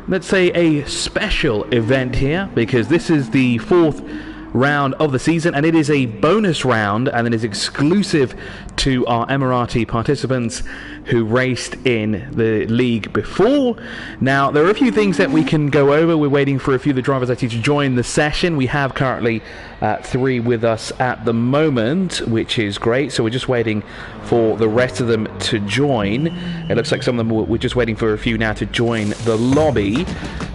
let's say, a special event here, because this is the 4th round of the season, and it is a bonus round, and it is exclusive to our Emirati participants who raced in the league before. Now, there are a few things that we can go over. We're waiting for a few of the drivers actually to join the session. We have currently 3 with us at the moment, which is great. So we're just waiting for the rest of them to join. It looks like some of them, we're just waiting for a few now to join the lobby.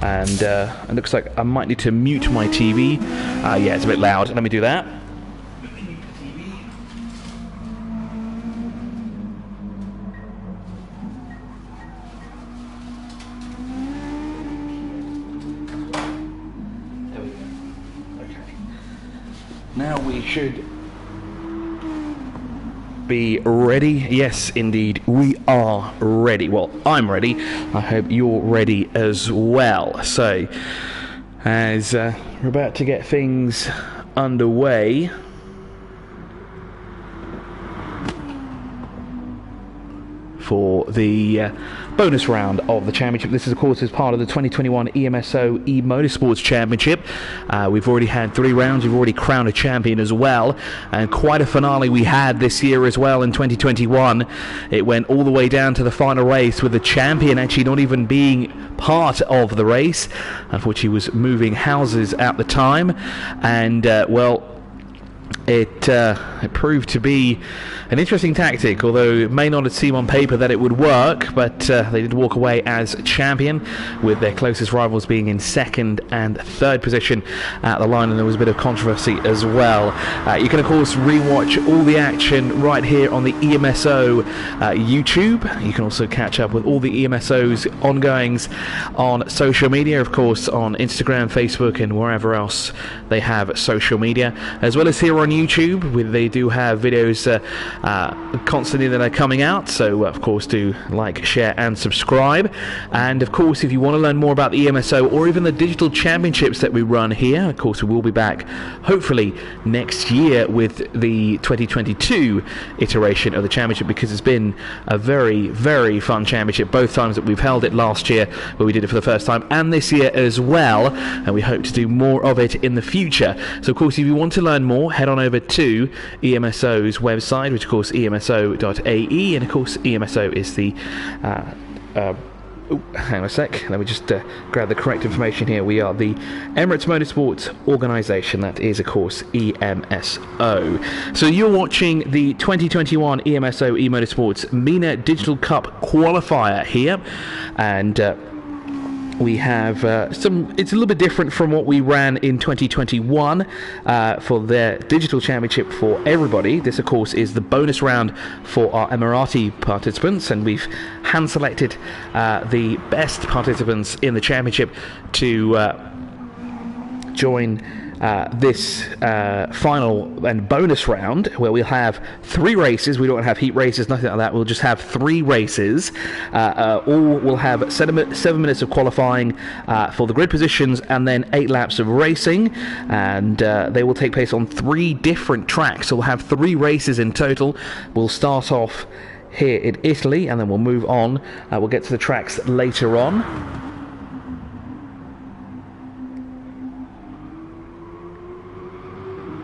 And it looks like I might need to mute my TV. Yeah, it's a bit loud. Let me do that. Now we should be ready. Yes, indeed, we are ready. Well, I'm ready. I hope you're ready as well. So, as we're about to get things underway, for the bonus round of the championship. This is, of course, as part of the 2021 EMSO E-Motorsports Championship. We've already had 3 rounds. We've already crowned a champion as well, and quite a finale we had this year as well in 2021. It went all the way down to the final race, with the champion actually not even being part of the race. Unfortunately, he was moving houses at the time, and well, it proved to be an interesting tactic, although it may not seem on paper that it would work, but they did walk away as champion, with their closest rivals being in 2nd and 3rd position at the line, and there was a bit of controversy as well. You can, of course, rewatch all the action right here on the EMSO YouTube. You can also catch up with all the EMSO's ongoings on social media, of course, on Instagram, Facebook, and wherever else they have social media, as well as here on YouTube, where they do have videos constantly that are coming out. So of course, do like, share and subscribe. And of course, if you want to learn more about the EMSO or even the digital championships that we run here, of course we will be back hopefully next year with the 2022 iteration of the championship, because it's been a very, very fun championship both times that we've held it. Last year where we did it for the first time, and this year as well, and we hope to do more of it in the future. So of course, if you want to learn more, head on over to EMSO's website, which of course EMSO.ae, and of course EMSO is the hang on a sec, let me just grab the correct information here. We are the Emirates Motorsports Organisation, that is of course EMSO. So you're watching the 2021 EMSO E-Motorsports MENA Digital Cup Qualifier here, and we have it's a little bit different from what we ran in 2021 for their digital championship for everybody. This, of course, is the bonus round for our Emirati participants, and we've hand selected the best participants in the championship to join this final and bonus round, where we'll have 3 races. We don't have heat races, nothing like that. We'll just have 3 races. All will have 7 minutes of qualifying for the grid positions, and then 8 laps of racing, and they will take place on 3 different tracks. So we'll have 3 races in total. We'll start off here in Italy, and then we'll move on. We'll get to the tracks later on.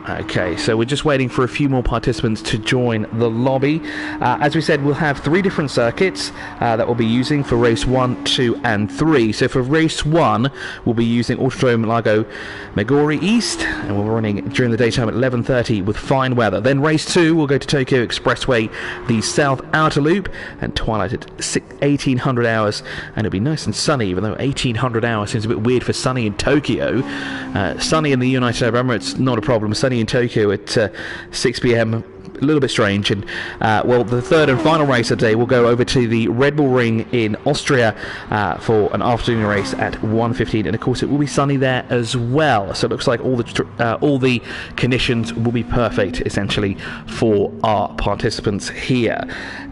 Okay, so we're just waiting for a few more participants to join the lobby. As we said, we'll have 3 different circuits that we'll be using for race 1, 2 and 3. So for race 1, we'll be using Autodrome Lago Maggiore East, and we're running during the daytime at 11:30 with fine weather. Then race 2, we'll go to Tokyo Expressway, the South Outer Loop, and twilight at 1800 hours, and it'll be nice and sunny, even though 1800 hours seems a bit weird for sunny in Tokyo. Sunny in the United Arab Emirates, not a problem. Sunny in Tokyo at 6 p.m. a little bit strange. And well, the 3rd and final race of the day will go over to the Red Bull Ring in Austria for an afternoon race at 1:15, and of course it will be sunny there as well. So it looks like all the conditions will be perfect essentially for our participants here.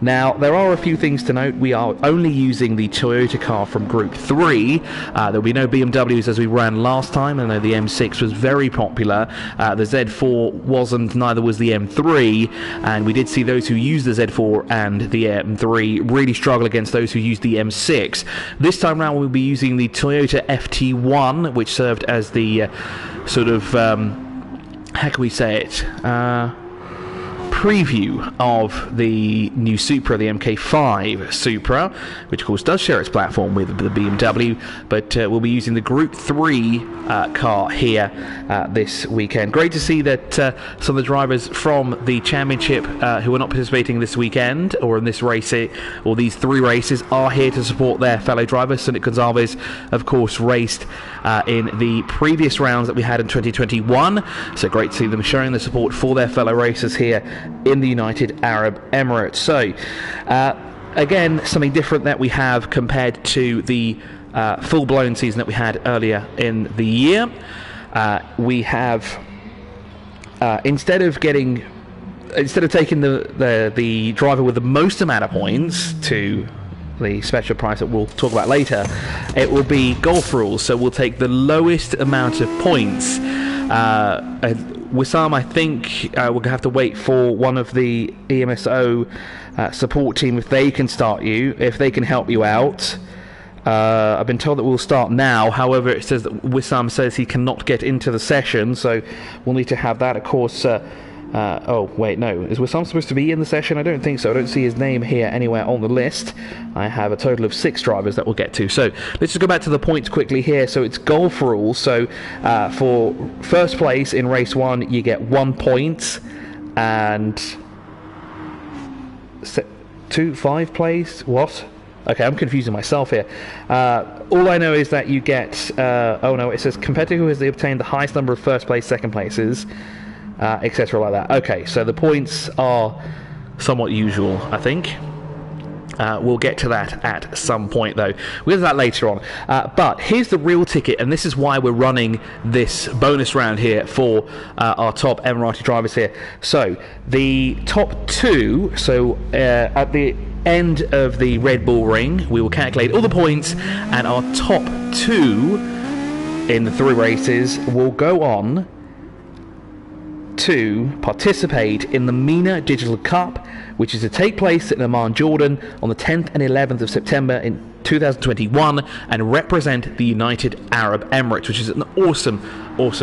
Now, there are a few things to note. We are only using the Toyota car from Group 3. There'll be no BMWs as we ran last time. I know the M6 was very popular. The Z4 wasn't, neither was the M3. Z3, and we did see those who used the Z4 and the M3 really struggle against those who used the M6. This time around we'll be using the Toyota FT1, which served as the sort of, how can we say it, preview of the new Supra, the MK5 Supra, which of course does share its platform with the BMW, but we'll be using the Group 3 car here this weekend. Great to see that some of the drivers from the championship who are not participating this weekend or in this race or these 3 races are here to support their fellow drivers. Sonic Gonzalez of course raced in the previous rounds that we had in 2021, so great to see them showing the support for their fellow racers here in the United Arab Emirates. So again, something different that we have compared to the full-blown season that we had earlier in the year. We have instead of taking the driver with the most amount of points to the special prize that we'll talk about later, it will be golf rules, so we'll take the lowest amount of points. Wissam, I think we'll have to wait for one of the EMSO support team if they can start you, if they can help you out. I've been told that we'll start now. However, it says that Wissam says he cannot get into the session, so we'll need to have that, of course. Oh, wait, no. Is Wissam supposed to be in the session? I don't think so. I don't see his name here anywhere on the list. I have a total of 6 drivers that we'll get to. So let's just go back to the points quickly here. So it's golf rules. So for first place in race 1, you get 1 point. And 5 place? What? Okay, I'm confusing myself here. All I know is that you get... oh, no, it says competitor who has obtained the highest number of first place, second places, etc. like that. Okay, so the points are somewhat usual, I think. We'll get to that at some point, though. We'll get to that later on. But here's the real ticket, and this is why we're running this bonus round here for our top Emirati drivers here. So the top 2, so at the end of the Red Bull Ring, we will calculate all the points, and our top 2 in the 3 races will go on to participate in the MENA Digital Cup, which is to take place in Amman, Jordan on the 10th and 11th of September in 2021 and represent the United Arab Emirates, which is an awesome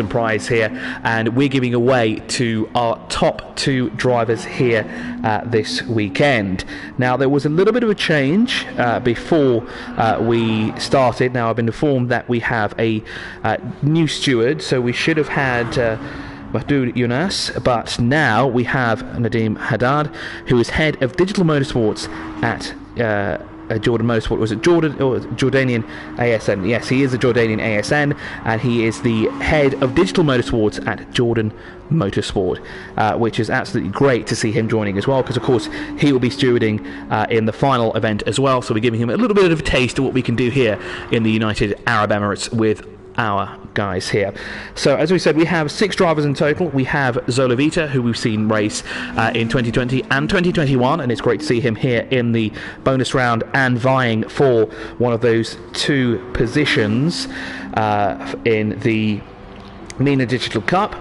prize here, and we're giving away to our top 2 drivers here this weekend. Now, there was a little bit of a change before we started. Now, I've been informed that we have a new steward, so we should have had Mahdoud Younas, but now we have Nadim Haddad, who is head of digital motorsports at Jordan Motorsport. Was it Jordan or Jordanian ASN? Yes, he is a Jordanian ASN, and he is the head of digital motorsports at Jordan Motorsport, which is absolutely great to see him joining as well, because of course he will be stewarding in the final event as well, so we're giving him a little bit of a taste of what we can do here in the United Arab Emirates with our guys here. So as we said, we have 6 drivers in total. We have Zolavita, who we've seen race in 2020 and 2021, and it's great to see him here in the bonus round and vying for one of those 2 positions in the MENA Digital Cup.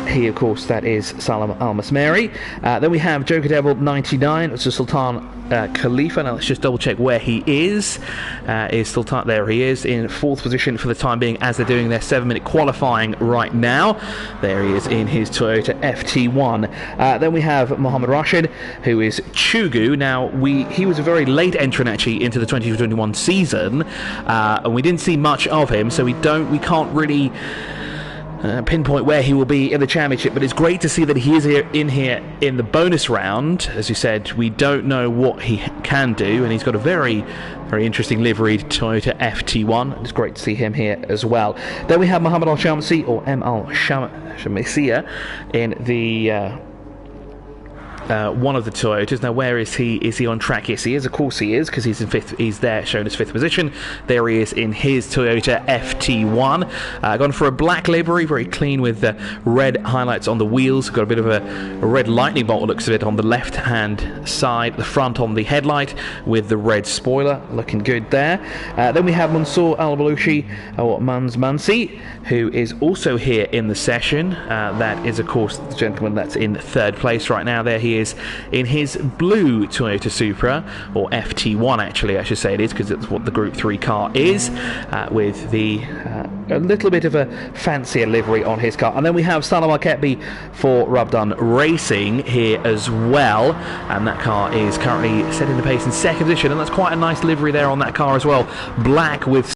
He, of course, that is Salam Al-Masmeri. Then we have Joker Devil 99, which is Sultan Khalifa. Now let's just double check where he is. Is Sultan, there he is, in 4th position for the time being as they're doing their 7-minute qualifying right now. There he is in his Toyota FT1. Then we have Mohammed Rashid, who is Chugu. Now he was a very late entrant actually into the 2021 season, and we didn't see much of him, so we can't really pinpoint where he will be in the championship, but it's great to see that he is here in the bonus round. As you said, we don't know what he can do, and he's got a very interesting liveried Toyota FT1. It's great to see him here as well. Then we have Muhammad Al-Shamsi, or Al-Shamsi, in the one of the Toyotas. Now, where is he? Is he on track? Yes, he is. Of course he is, because he's in fifth. He's there, shown as fifth position. There he is in his Toyota FT1. Gone for a black livery, very clean with red highlights on the wheels. Got a bit of a red lightning bolt, looks of it, on the left-hand side. The front on the headlight with the red spoiler, looking good there. Then we have Mansour Al-Balushi, or Mansi, who is also here in the session. That is, of course, the gentleman that's in third place right now. There he is in his blue Toyota Supra, or FT1 actually I should say it is, because it's what the Group 3 car is, with the a little bit of a fancier livery on his car. And then we have Salomon Keppy for Rubdun Racing here as well, and that car is currently setting the pace in second position, and that's quite a nice livery there on that car as well. Black with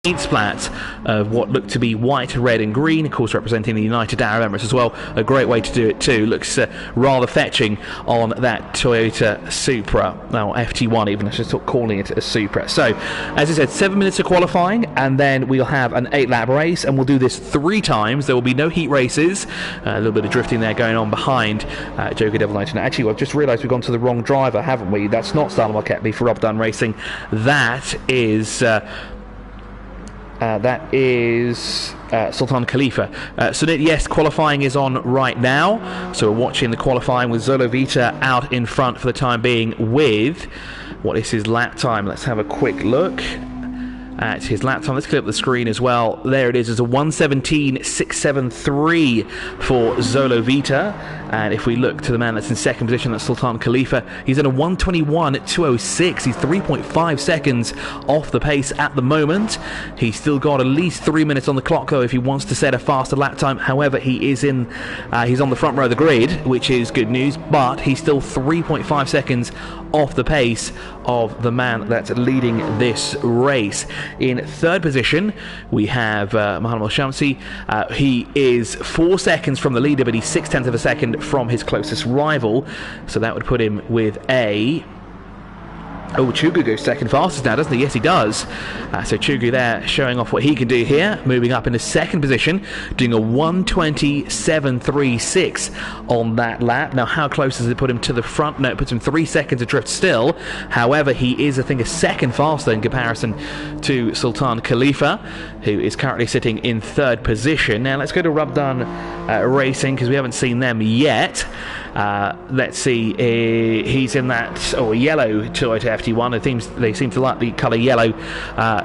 paint splats of what look to be white, red and green, of course representing the United Arab Emirates as well. A great way to do it too. Looks rather fetching on that Toyota Supra. Now FT1 even, I should stop calling it a Supra. So as I said, 7 minutes of qualifying, and then we'll have an 8-lap race, and we'll do this 3 times. There will be no heat races. A little bit of drifting there going on behind Joker Devil 19. Actually, I've just realised we've gone to the wrong driver, haven't we? That's not Salomon Keppy for Rubdun Racing. That is Sultan Khalifa. So yes, qualifying is on right now. So we're watching the qualifying with Zolovita out in front for the time being with, what is his lap time? Let's have a quick look at his lap time. Let's click up the screen as well. There it is. It's a 1:17.673 for Zolovita. And if we look to the man that's in second position, that's Sultan Khalifa, he's in a 1:21.206. He's 3.5 seconds off the pace at the moment. He's still got at least 3 minutes on the clock though if he wants to set a faster lap time. However, he's on the front row of the grid, which is good news, but he's still 3.5 seconds off the pace of the man that's leading this race. In third position, we have Mohammed Al-Shamsi. He is 4 seconds from the leader, but he's 0.6 of a second from his closest rival. So that would put him with a... Oh, Chugu goes second fastest now, doesn't he? Yes, he does. So Chugu there showing off what he can do here, moving up into second position, doing a 1:27.36 on that lap. Now, how close does it put him to the front? No, it puts him 3 seconds adrift still. However, he is, I think, a second faster in comparison to Sultan Khalifa, who is currently sitting in third position. Now, let's go to Rubdun Racing, because we haven't seen them yet. Let's see, he's in that yellow Toyota FT1. They seem to like the colour yellow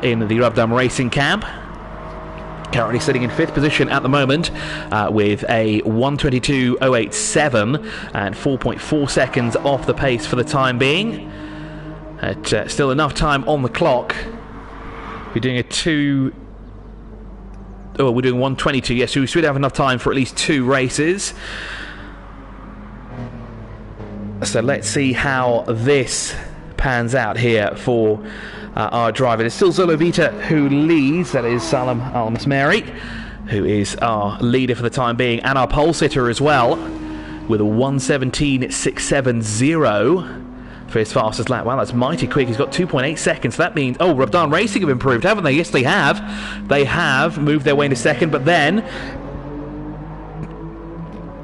in the Rubdun Racing cab. Currently sitting in fifth position at the moment with a 1:22.087 and 4.4 seconds off the pace for the time being. Still enough time on the clock. We're doing we're doing 1:22. Yes, so we should have enough time for at least 2 races. So let's see how this pans out here for our driver. It's still Zolovita who leads. That is Salam Al-Masmeri, who is our leader for the time being, and our pole sitter as well, with a 1:17.670 for his fastest lap. Wow, that's mighty quick. He's got 2.8 seconds. So that means, Rubdun Racing have improved, haven't they? Yes, they have. They have moved their way into second, but then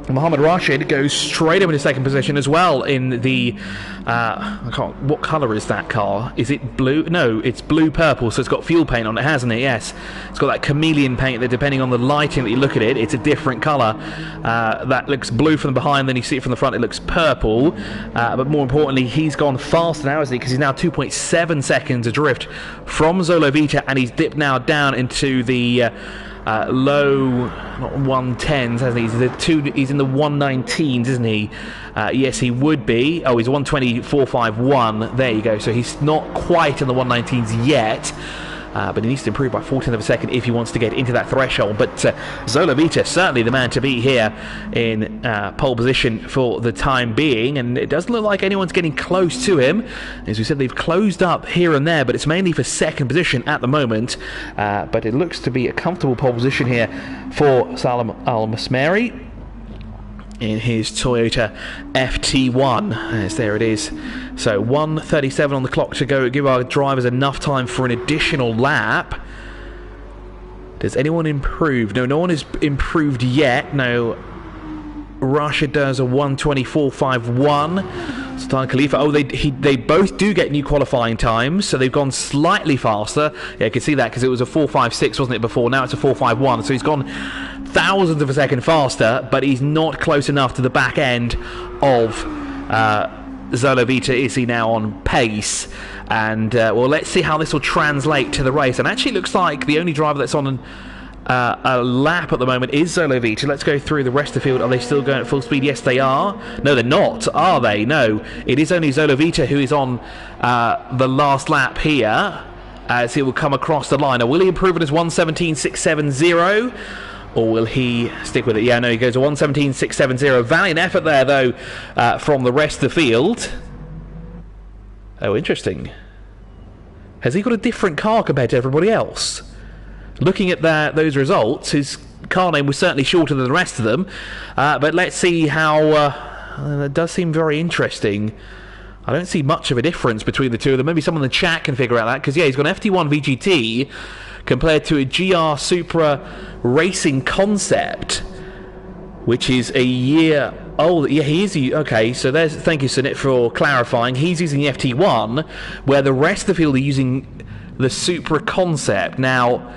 Mohammed Rashid goes straight up into second position as well in the what colour is that car? Is it blue? No, it's blue-purple, so it's got fuel paint on it, hasn't it? Yes. It's got that chameleon paint that, depending on the lighting that you look at it, it's a different colour. That looks blue from behind, then you see it from the front, it looks purple. But more importantly, he's gone faster now, isn't he? Because he's now 2.7 seconds adrift from Zolovita, and he's dipped now down into the low 110s, hasn't he? He's in the 119s, isn't he? Yes, he would be. He's 124.51. There you go. So he's not quite in the 119s yet. But he needs to improve by 0.14 of a second if he wants to get into that threshold. But Zolovita, certainly the man to beat here in pole position for the time being, and it doesn't look like anyone's getting close to him. As we said, they've closed up here and there, but it's mainly for second position at the moment. But it looks to be a comfortable pole position here for Salam Al-Masmeri in his Toyota FT1. As there it is. So 1:37 on the clock to go. Give our drivers enough time for an additional lap. Does anyone improve? No one has improved yet. No. Rashid does a 1:24.51. Sultan Khalifa, oh, they both do get new qualifying times, so they've gone slightly faster. Yeah, you can see that because it was a 4:56, wasn't it, before? Now it's a 4:51, so he's gone thousandths of a second faster, but he's not close enough to the back end of Zolovita. Is he now on pace? And well, let's see how this will translate to the race. And actually, it looks like the only driver that's on a lap at the moment is Zolovita. Let's go through the rest of the field. Are they still going at full speed? Yes, they are. No, they're not, are they? No, it is only Zolovita who is on the last lap here, as he will come across the line. Now, will he improve on his 1:17.670? Or will he stick with it? Yeah, no, he goes to 1:17.670. Valiant effort there, though, from the rest of the field. Oh, interesting. Has he got a different car compared to everybody else? Looking at those results, his car name was certainly shorter than the rest of them. But let's see how... that does seem very interesting. I don't see much of a difference between the two of them. Maybe someone in the chat can figure out that, because, yeah, he's got an FT1 VGT compared to a GR Supra Racing Concept, which is a year old. Yeah, he is. Okay, so there's. Thank you, Sunit, for clarifying. He's using the FT1, where the rest of the field are using the Supra Concept. Now,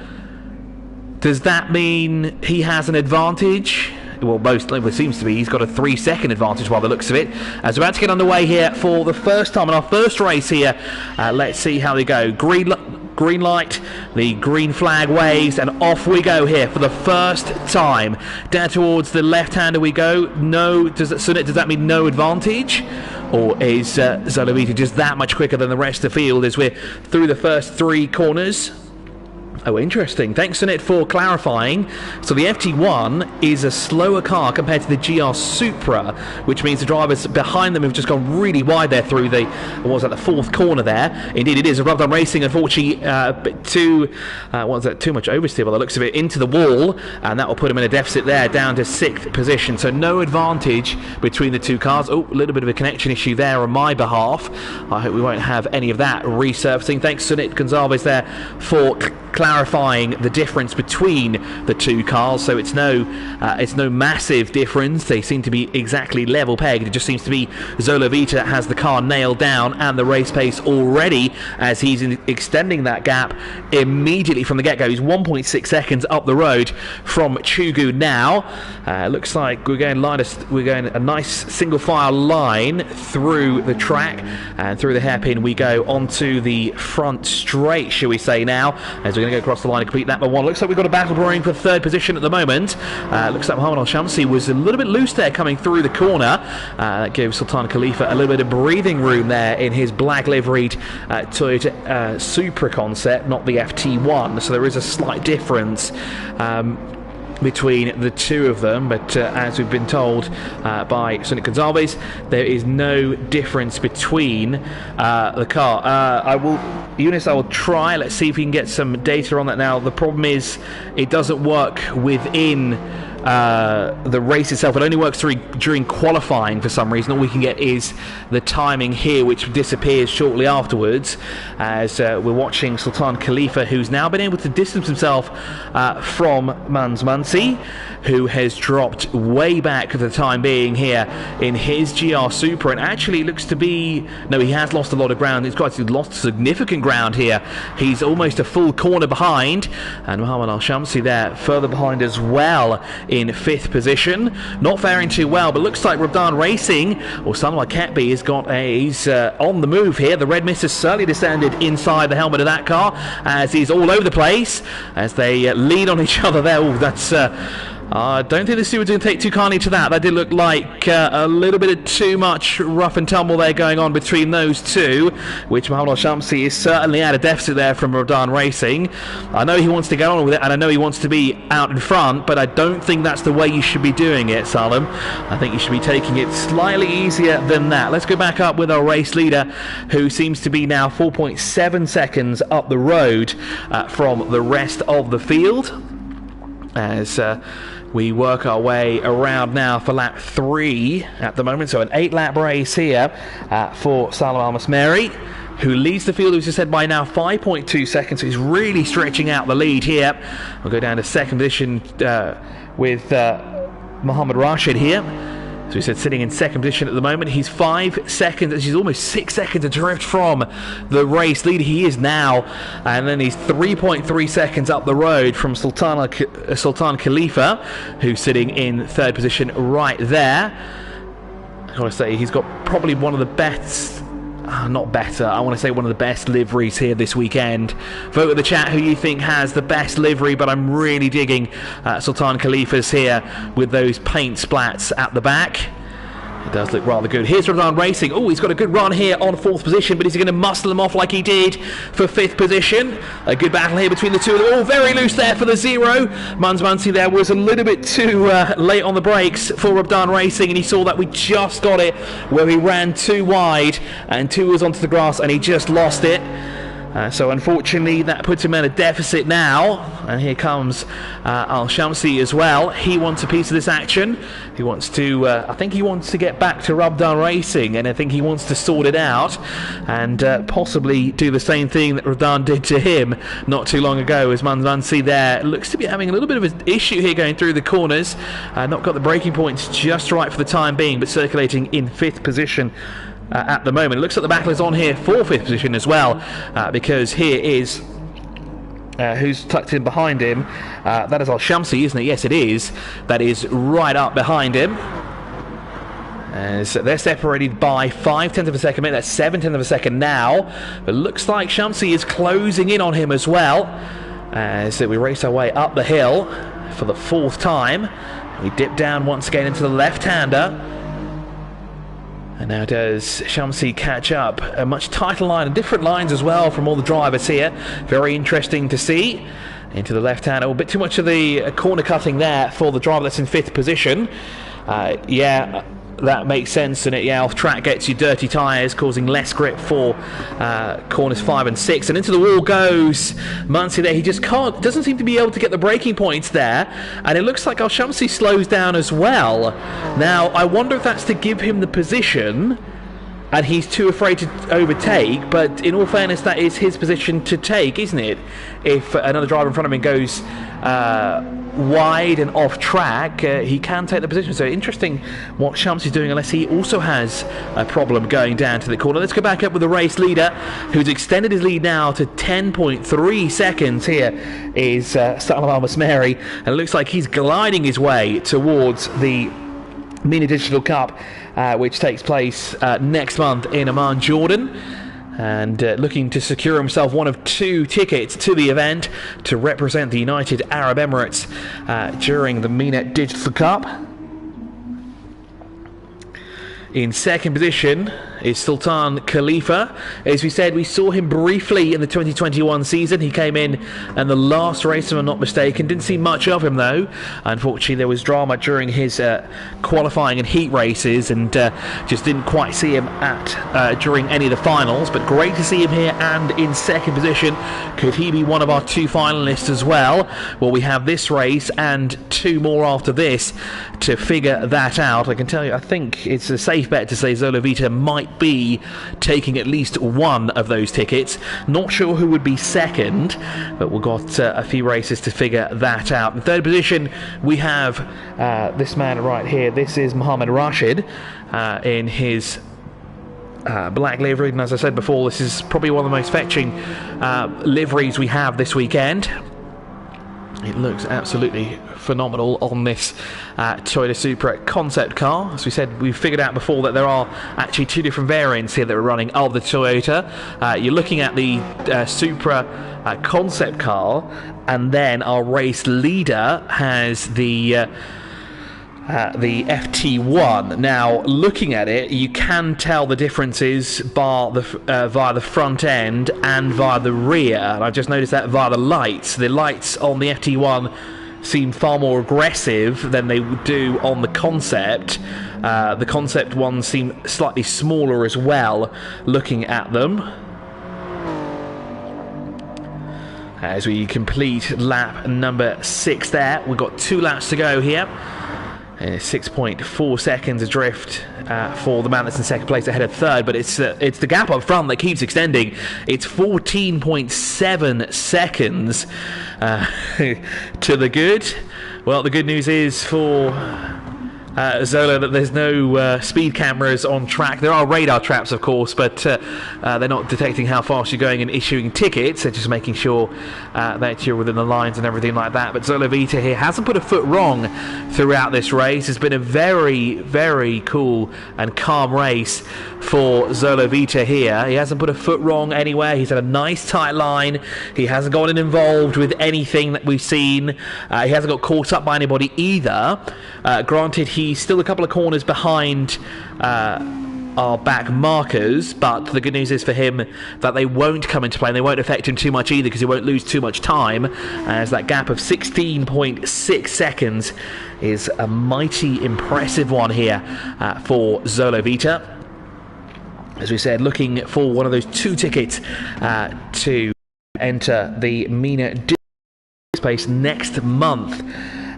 does that mean he has an advantage? Well, it seems to be. He's got a 3-second advantage by the looks of it. As we're about to get underway here for the first time in our first race here. Let's see how they go. Green light, the green flag waves, and off we go here for the first time. Down towards the left-hander we go. No, does that mean no advantage? Or is Zolovita just that much quicker than the rest of the field as we're through the first 3 corners? Oh, interesting. Thanks, Sunit, for clarifying. So the FT1 is a slower car compared to the GR Supra, which means the drivers behind them have just gone really wide there through the 4th corner there. Indeed, it is. A Rub-Dum Racing, unfortunately, too much oversteer by the looks of it, into the wall, and that will put him in a deficit there, down to 6th position. So no advantage between the two cars. Oh, a little bit of a connection issue there on my behalf. I hope we won't have any of that resurfacing. Thanks, Sunit Gonzalez, there for clarifying the difference between the two cars. So it's no massive difference. They seem to be exactly level pegged. It just seems to be Zolovita has the car nailed down and the race pace already, as he's extending that gap immediately from the get-go. He's 1.6 seconds up the road from Chugu now. Looks like we're going a nice single file line through the track, and through the hairpin we go onto the front straight, shall we say now, as we're going to go across the line and complete that by 1. Looks like we've got a battle brewing for 3rd position at the moment. Looks like Mohammed Al-Shamsi was a little bit loose there coming through the corner. That gives Sultan Khalifa a little bit of breathing room there in his black liveried Toyota Supra Concept, not the FT1, so there is a slight difference between the two of them, but as we've been told by Sunit Gonzalez, there is no difference between the car. I will try. Let's see if we can get some data on that now. The problem is it doesn't work within the race itself. It only works during qualifying for some reason. All we can get is the timing here, which disappears shortly afterwards, as we're watching Sultan Khalifa, who's now been able to distance himself from Mansi, who has dropped way back for the time being here in his GR Supra, and actually looks to be... No, he has lost a lot of ground. He's quite lost significant ground here. He's almost a full corner behind, and Mohammed Al-Shamsi there further behind as well in 5th position. Not faring too well, but looks like Rub-Dum Racing, or Salomon Keppy, he's on the move here. The red mist has certainly descended inside the helmet of that car, as he's all over the place as they lean on each other there. Oh, that's... I don't think the stewards didn't take too kindly to that. That did look like a little bit of too much rough and tumble there going on between those two, which Mohammed Al-Shamsi is certainly at a deficit there from Rub-Dum Racing. I know he wants to get on with it, and I know he wants to be out in front, but I don't think that's the way you should be doing it, Salim. I think you should be taking it slightly easier than that. Let's go back up with our race leader, who seems to be now 4.7 seconds up the road from the rest of the field, as we work our way around now for lap 3 at the moment. So an 8-lap race here for Salam Al-Masmeri, who leads the field, as I said, by now 5.2 seconds. So he's really stretching out the lead here. We'll go down to 2nd position with Mohammed Rashid here. So he said sitting in second position at the moment. He's 5 seconds, he's almost 6 seconds adrift from the race leader. He is now, and then he's 3.3 seconds up the road from Sultan Khalifa, who's sitting in third position right there. I want to say he's got probably one of the best, not better, I want to say one of the best liveries here this weekend. Vote in the chat who you think has the best livery, but I'm really digging Sultan Khalifa's here with those paint splats at the back. It does look rather good. Here's Ramadan Racing. Oh, he's got a good run here on fourth position, but is he going to muscle them off like he did for fifth position? A good battle here between the two of them. Oh, very loose there for the zero. Mansi there was a little bit too late on the brakes for Ramadan Racing, and he saw that we just got it where he ran too wide and two was onto the grass, and he just lost it. So unfortunately that puts him at a deficit now, and here comes Al-Shamsi as well. He wants a piece of this action. He wants to, I think he wants to get back to Ramadan Racing, and I think he wants to sort it out and possibly do the same thing that Ramadan did to him not too long ago, as Mansi there looks to be having a little bit of an issue here going through the corners. Not got the braking points just right for the time being, but circulating in fifth position at the moment. It looks like the battle is on here for fifth position as well, because here is who's tucked in behind him. That is Al-Shamsi, isn't it? Yes, it is. That is right up behind him. So they're separated by 0.5 of a second. That's 0.7 of a second now. But it looks like Shamsi is closing in on him as well. So we race our way up the hill for the fourth time. We dip down once again into the left-hander. And now does Shamsi catch up. A much tighter line, and different lines as well from all the drivers here. Very interesting to see. Into the left-hand. Oh, a bit too much of the corner cutting there for the driver that's in fifth position. Yeah, that makes sense, and yeah, off track gets you dirty tyres, causing less grip for corners 5 and 6. And into the wall goes Mansi there. He just doesn't seem to be able to get the braking points there, and it looks like Al-Shamsi slows down as well. Now, I wonder if that's to give him the position, and he's too afraid to overtake, but in all fairness, that is his position to take, isn't it? If another driver in front of him goes wide and off track, he can take the position. So interesting what Shamsi's doing, unless he also has a problem going down to the corner. Let's go back up with the race leader, who's extended his lead now to 10.3 seconds. Here is Salomon Keppy, and it looks like he's gliding his way towards the MENA Digital Cup, which takes place next month in Amman, Jordan, and looking to secure himself one of 2 tickets to the event to represent the United Arab Emirates during the MENA Digital Cup. In second position is Sultan Khalifa. As we said, we saw him briefly in the 2021 season. He came in the last race, if I'm not mistaken. Didn't see much of him, though. Unfortunately, there was drama during his qualifying and heat races, and just didn't quite see him during any of the finals. But great to see him here and in second position. Could he be one of our 2 finalists as well? Well, we have this race and 2 more after this to figure that out. I can tell you, I think it's a safe bet to say Zola Vita might be taking at least one of those tickets. Not sure who would be second, but we've got a few races to figure that out. In third position, we have this man right here. This is Mohammed Rashid in his black livery, and as I said before, this is probably one of the most fetching liveries we have this weekend. It looks absolutely phenomenal on this Toyota Supra concept car. As we said, we've figured out before that there are actually 2 different variants here that are running of the Toyota. You're looking at the Supra concept car, and then our race leader has the FT1. Now, looking at it, you can tell the differences via the front end and via the rear. And I've just noticed that via the lights. The lights on the FT1 seem far more aggressive than they would do on the concept. The concept ones seem slightly smaller as well, looking at them. As we complete lap number 6 there, we've got 2 laps to go here. 6.4 seconds adrift for the man that's in second place ahead of third, but it's the gap up front that keeps extending. It's 14.7 seconds to the good. Well, the good news is for Zola, that there's no speed cameras on track. There are radar traps, of course, but they're not detecting how fast you're going and issuing tickets. They're just making sure that you're within the lines and everything like that. But Zola Vita here hasn't put a foot wrong throughout this race. It's been a very, very cool and calm race for Zola Vita here. He hasn't put a foot wrong anywhere. He's had a nice tight line. He hasn't gotten involved with anything that we've seen. He hasn't got caught up by anybody either. Granted, he's still a couple of corners behind our back markers, but the good news is for him that they won't come into play and they won't affect him too much either, because he won't lose too much time, as that gap of 16.6 seconds is a mighty impressive one here for Zola Vita. As we said, looking for one of those 2 tickets to enter the MENA space next month.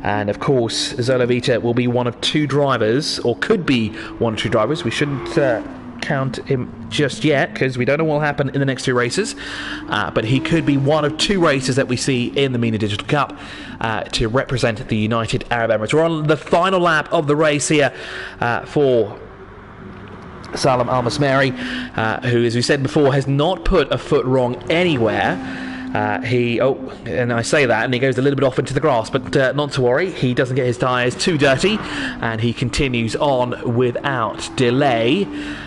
And of course, Zola Vita will be one of 2 drivers, or could be one of 2 drivers. We shouldn't count him just yet, because we don't know what will happen in the next 2 races. But he could be one of 2 races that we see in the MENA Digital Cup to represent the United Arab Emirates. We're on the final lap of the race here for Salomon Al-Masmeri, who, as we said before, has not put a foot wrong anywhere. And I say that, and he goes a little bit off into the grass, but not to worry, he doesn't get his tyres too dirty, and he continues on without delay,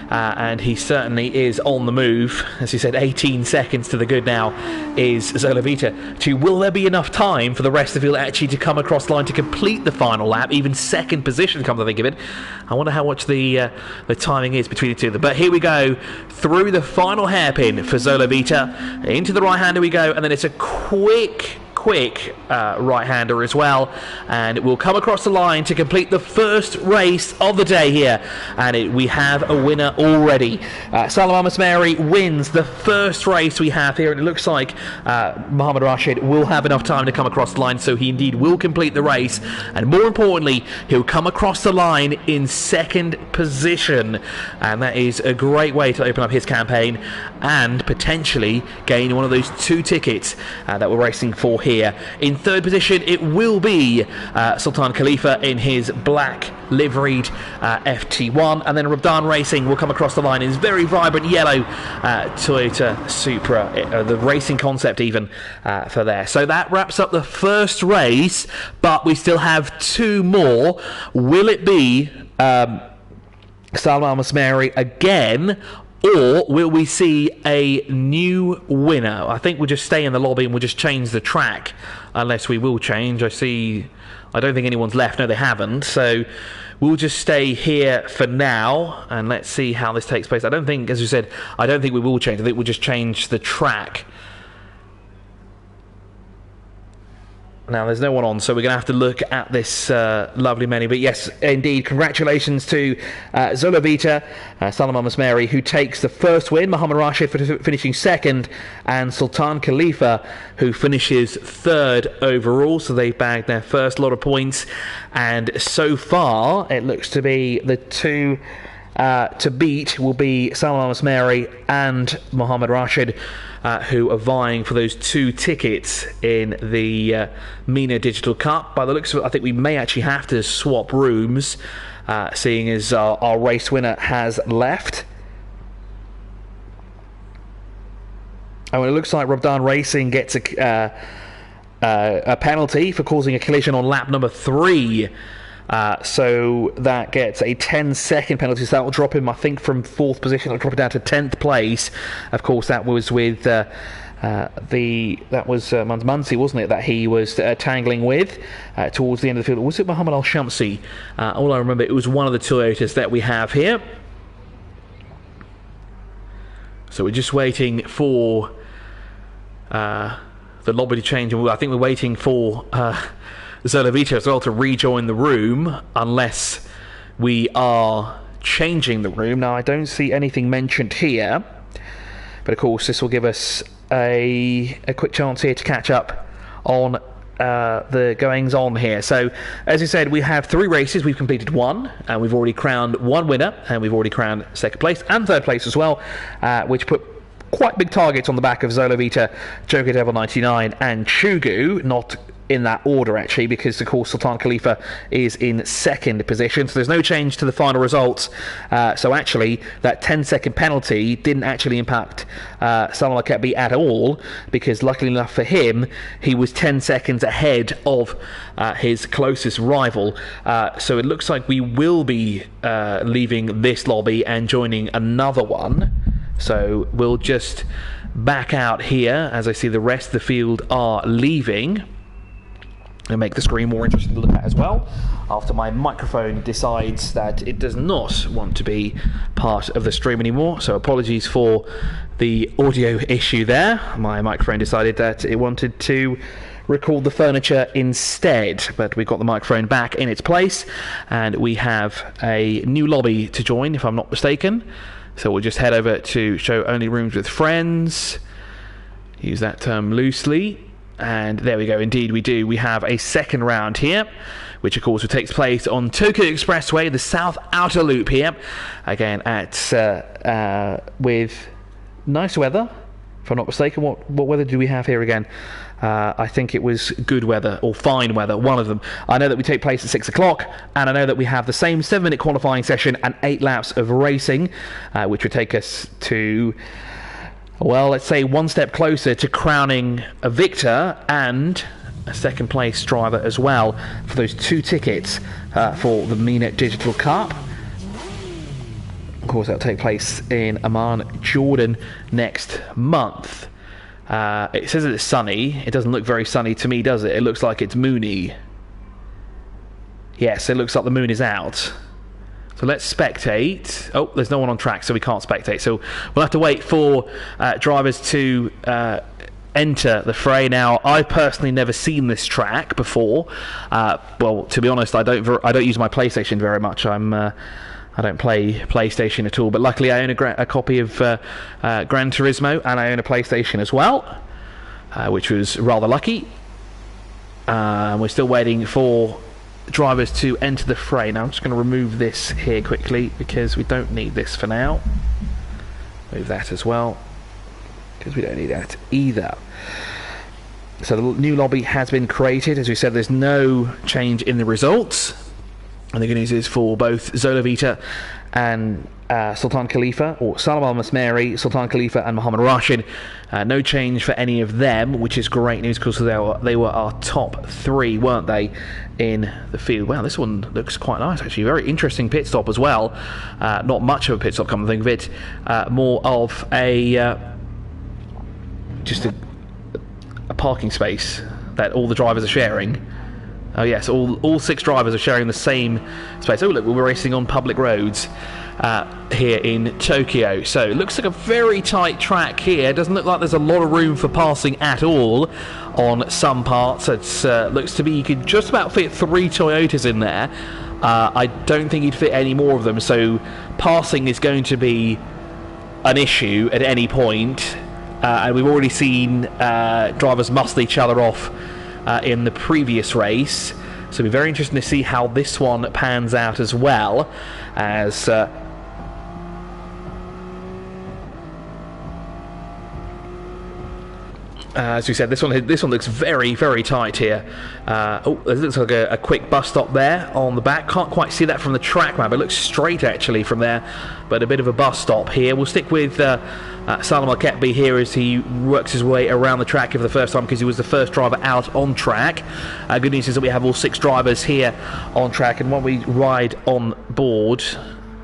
and he certainly is on the move. As he said, 18 seconds to the good now is Zola Vita. Will there be enough time for the rest of you actually to come across the line to complete the final lap, even second position, come to think of it? I wonder how much the timing is between the two of them. But here we go, through the final hairpin for Zola Vita. Into the right-hander we go, and then it's a quick right-hander as well, and it will come across the line to complete the first race of the day here, and we have a winner already. Salomon Al-Masmeri wins the first race we have here, and it looks like Mohammed Rashid will have enough time to come across the line, so he indeed will complete the race, and more importantly, he'll come across the line in second position, and that is a great way to open up his campaign and potentially gain one of those 2 tickets that we're racing for here. In third position, it will be Sultan Khalifa in his black liveried FT1, and then Rabdan Racing will come across the line in his very vibrant yellow Toyota Supra, the racing concept even for there. So that wraps up the first race, but we still have 2 more. Will it be Salomon Al-Masmeri again, or will we see a new winner? I think we'll just stay in the lobby and we'll just change the track, unless we will change. I don't think anyone's left. No, they haven't. So we'll just stay here for now, and let's see how this takes place. I don't think, as you said, I don't think we will change. I think we'll just change the track. Now, there's no one on, so we're going to have to look at this lovely menu. But yes, indeed, congratulations to Zola Vita, Salomon Al-Masmeri, who takes the first win, Mohammed Rashid finishing second, and Sultan Khalifa, who finishes third overall. So they bagged their first lot of points, and so far, it looks to be the 2 to beat will be Salomon Al-Masmeri and Mohammed Rashid, who are vying for those 2 tickets in the MENA Digital Cup. By the looks of it, I think we may actually have to swap rooms, seeing as our race winner has left. And it looks like Rabdan Racing gets a penalty for causing a collision on lap number 3. So that gets a 10-second penalty, so that will drop him, I think, from 4th position. It'll drop it down to 10th place. Of course, that was with Munsi, wasn't it, that he was tangling with towards the end of the field. Was it Mohammed Al-Shamsi? All I remember, it was one of the Toyotas that we have here. So we're just waiting for the lobby to change, and I think we're waiting for Zola Vita as well to rejoin the room, unless we are changing the room. Now, I don't see anything mentioned here, but of course this will give us a quick chance here to catch up on the goings on here. So, as you said, we have 3 races. We've completed 1, and we've already crowned 1 winner, and we've already crowned 2nd place and 3rd place as well, which put quite big targets on the back of Zola Vita, Joker Devil 99 and Chugu. Not in that order, actually, because, of course, Sultan Khalifa is in second position. So there's no change to the final results. So actually, that 10-second penalty didn't actually impact Salomon Keppy at all, because luckily enough for him, he was 10 seconds ahead of his closest rival. So it looks like we will be leaving this lobby and joining another one. So we'll just back out here as I see the rest of the field are leaving, and make the screen more interesting to look at as well, after my microphone decides that it does not want to be part of the stream anymore. So apologies for the audio issue there. My microphone decided that it wanted to record the furniture instead, but we've got the microphone back in its place, and we have a new lobby to join, if I'm not mistaken. So we'll just head over to show only rooms with friends, use that term loosely, and there we go. Indeed we do. We have a second round here, which of course takes place on Tokyo Expressway, the South Outer Loop here, again at with nice weather, if I'm not mistaken. What weather do we have here again? I think it was good weather or fine weather, one of them. I know that we take place at 6 o'clock, and I know that we have the same 7-minute qualifying session and 8 laps of racing, which would take us to, well, let's say one step closer to crowning a victor and a second place driver as well for those 2 tickets for the MENA Digital Cup. Of course, that'll take place in Amman, Jordan next month. It says that it's sunny. It doesn't look very sunny to me, does it? It looks like it's moony. Yes, it looks like the moon is out. So let's spectate. Oh, there's no one on track, so we can't spectate. So we'll have to wait for drivers to enter the fray. Now, I've personally never seen this track before. Well, to be honest, I don't use my PlayStation very much. I don't play PlayStation at all, but luckily I own a copy of Gran Turismo, and I own a PlayStation as well, which was rather lucky. We're still waiting for drivers to enter the fray. Now I'm just going to remove this here quickly, because we don't need this for now. Move that as well, because we don't need that either. So the new lobby has been created. As we said, there's no change in the results. And the good news is for both Zola Vita and Sultan Khalifa, or Salam Al-Masmeri, Sultan Khalifa and Mohammed Rashid, no change for any of them, which is great news, because they were our top 3, weren't they, in the field. Wow, this one looks quite nice, actually. Very interesting pit stop as well. Not much of a pit stop, come to think of it. More of a just a parking space that all the drivers are sharing. Oh yes, all 6 drivers are sharing the same space. Oh look, we're racing on public roads here in Tokyo. So it looks like a very tight track here. It doesn't look like there's a lot of room for passing at all on some parts. It looks to be you could just about fit 3 Toyotas in there. I don't think you'd fit any more of them, so passing is going to be an issue at any point. And we've already seen drivers muscle each other off in the previous race, so it'll be very interesting to see how this one pans out, as well as we said, this one looks very, very tight here. Oh, it looks like a quick bus stop there on the back. Can't quite see that from the track map. It looks straight actually from there, but a bit of a bus stop here. We'll stick with Salomon Keppy here as he works his way around the track for the first time, because he was the first driver out on track. Good news is that we have all 6 drivers here on track, and when we ride on board,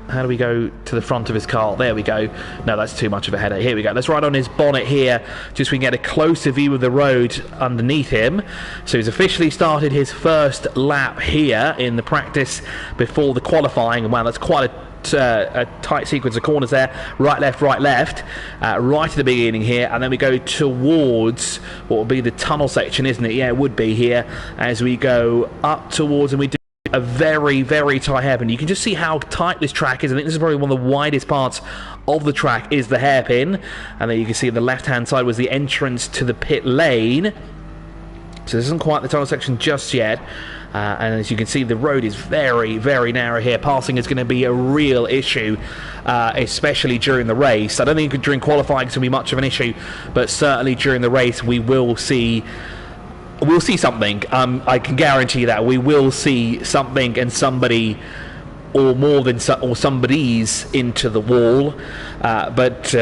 how do we go to the front of his car? There we go. No, that's too much of a headache. Here we go. Let's ride on his bonnet here, just so we can get a closer view of the road underneath him. So he's officially started his first lap here in the practice before the qualifying. And wow, that's quite a tight sequence of corners there. Right, left, right at the beginning here, and then we go towards what will be the tunnel section, isn't it? Yeah, it would be here as we go up towards, and we do a very, very tight hairpin. You can just see how tight this track is. I think this is probably one of the widest parts of the track, is the hairpin, and then you can see on the left hand side was the entrance to the pit lane. So this isn't quite the tunnel section just yet, and as you can see, the road is very, very narrow here. Passing is going to be a real issue, especially during the race. I don't think during qualifying it's going to be much of an issue, but certainly during the race we will see we'll see something. I can guarantee that we will see something, and somebody, or more than or somebody's into the wall. But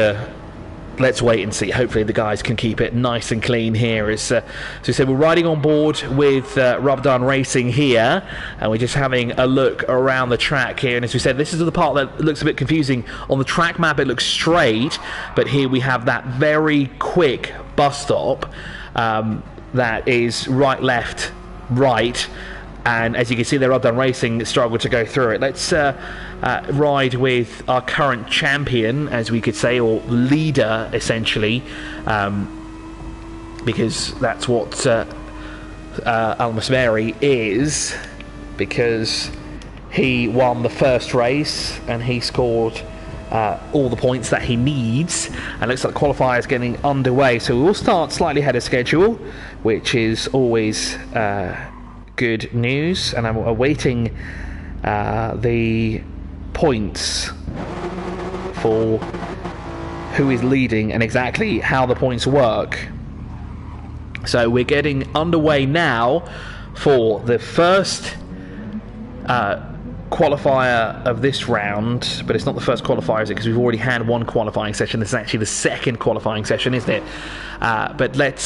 let's wait and see. Hopefully the guys can keep it nice and clean here. As so we said, we're riding on board with Ramadan Racing here, and we're just having a look around the track here. And as we said, this is the part that looks a bit confusing. On the track map it looks straight, but here we have that very quick bus stop that is right, left, right. And as you can see there, Ramadan Racing struggled to go through it. Let's ride with our current champion, as we could say, or leader, essentially, because that's what Al-Masmeri is, because he won the first race and he scored all the points that he needs, and it looks like the qualifier is getting underway. So we will start slightly ahead of schedule, which is always good news, and I'm awaiting the points for who is leading and exactly how the points work. So we're getting underway now for the first qualifier of this round, but it's not the first qualifier, is it? Because we've already had one qualifying session. This is actually the second qualifying session, isn't it? But let's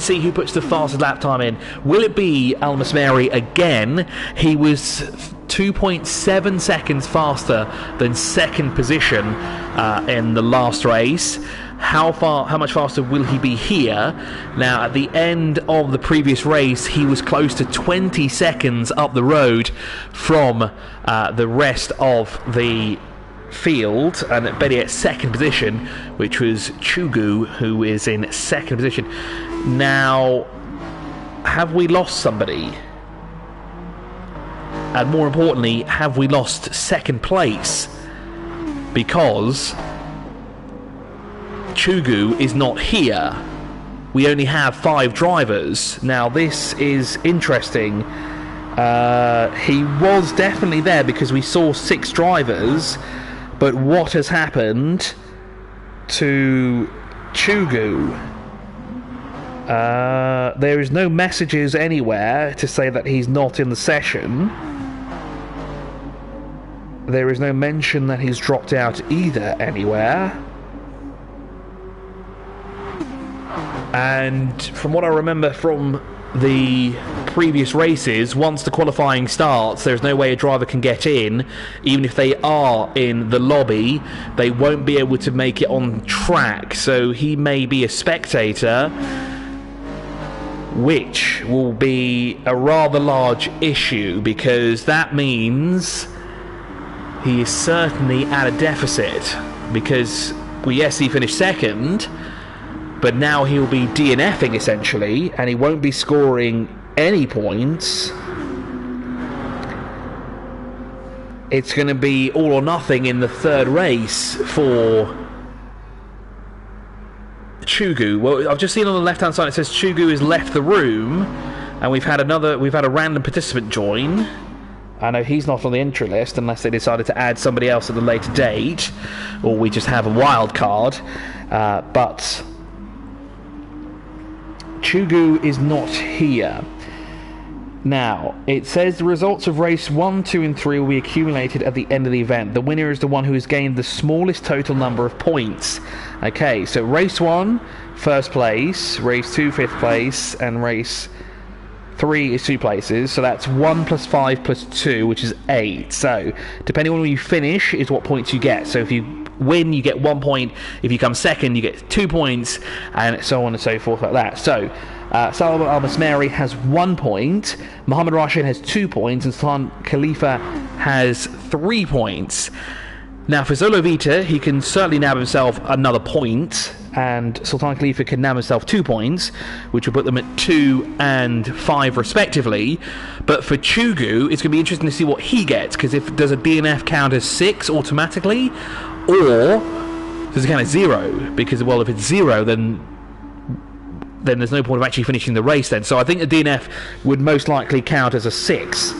see who puts the fastest lap time in. Will it be Al-Masmeri again? He was 2.7 seconds faster than second position in the last race. How much faster will he be here? Now, at the end of the previous race, he was close to 20 seconds up the road from the rest of the field, and better yet, second position, which was Chugu, who is in second position. Now, have we lost somebody? And more importantly, have we lost second place? Because Chugu is not here. We only have 5 drivers. Now this is interesting. He was definitely there because we saw 6 drivers, but what has happened to Chugu? There is no messages anywhere to say that he's not in the session. There is no mention that he's dropped out either anywhere. And from what I remember from the previous races, once the qualifying starts, there's no way a driver can get in. Even if they are in the lobby, they won't be able to make it on track. So he may be a spectator, which will be a rather large issue, because that means he is certainly at a deficit. Because, well, yes, he finished second, but now he'll be DNFing essentially, and he won't be scoring any points. It's going to be all or nothing in the third race for Chugu. Well, I've just seen on the left-hand side it says Chugu has left the room, and we've had a random participant join. I know he's not on the entry list unless they decided to add somebody else at a later date, or we just have a wild card. But Chugu is not here. Now, it says the results of race 1, 2 and 3 will be accumulated at the end of the event. The winner is the one who has gained the smallest total number of points. Okay, so race 1, first place, race 2, 5th place, and race 3 is 2 places. So that's 1 plus 5 plus 2, which is 8. So, depending on where you finish is what points you get. So if you win, you get 1 point. If you come second, you get 2 points, and so on and so forth like that. So Salomon Al-Masmeri has 1 point, Mohammed Rashid has 2 points, and Sultan Khalifa has 3 points. Now for Zolo Vita, he can certainly nab himself another point, and Sultan Khalifa can nab himself 2 points, which will put them at 2 and 5 respectively. But for Chugu, it's going to be interesting to see what he gets, because does a DNF count as 6 automatically, or does it count as 0? Because, well, if it's 0, then there's no point of actually finishing the race then. So I think the DNF would most likely count as a 6,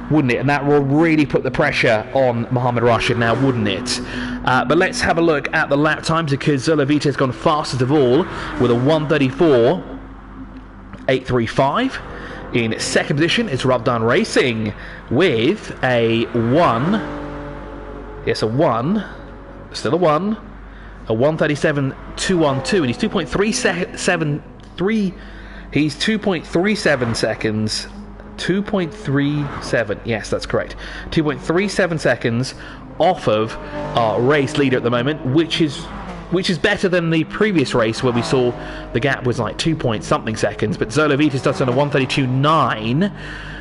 wouldn't it? And that will really put the pressure on Mohammed Rashid now, wouldn't it? But let's have a look at the lap times, because Zola Vita has gone fastest of all with a 1:34. 835. In second position is Rabdan Racing with a 1. Yes, a 1. Still a 1. A 1:37.212, and he's 2.373. He's 2.37 seconds. 2.37. Yes, that's correct. 2.37 seconds off of our race leader at the moment, which is better than the previous race where we saw the gap was like 2 point something seconds. But Zolovita's done a 1:32.9.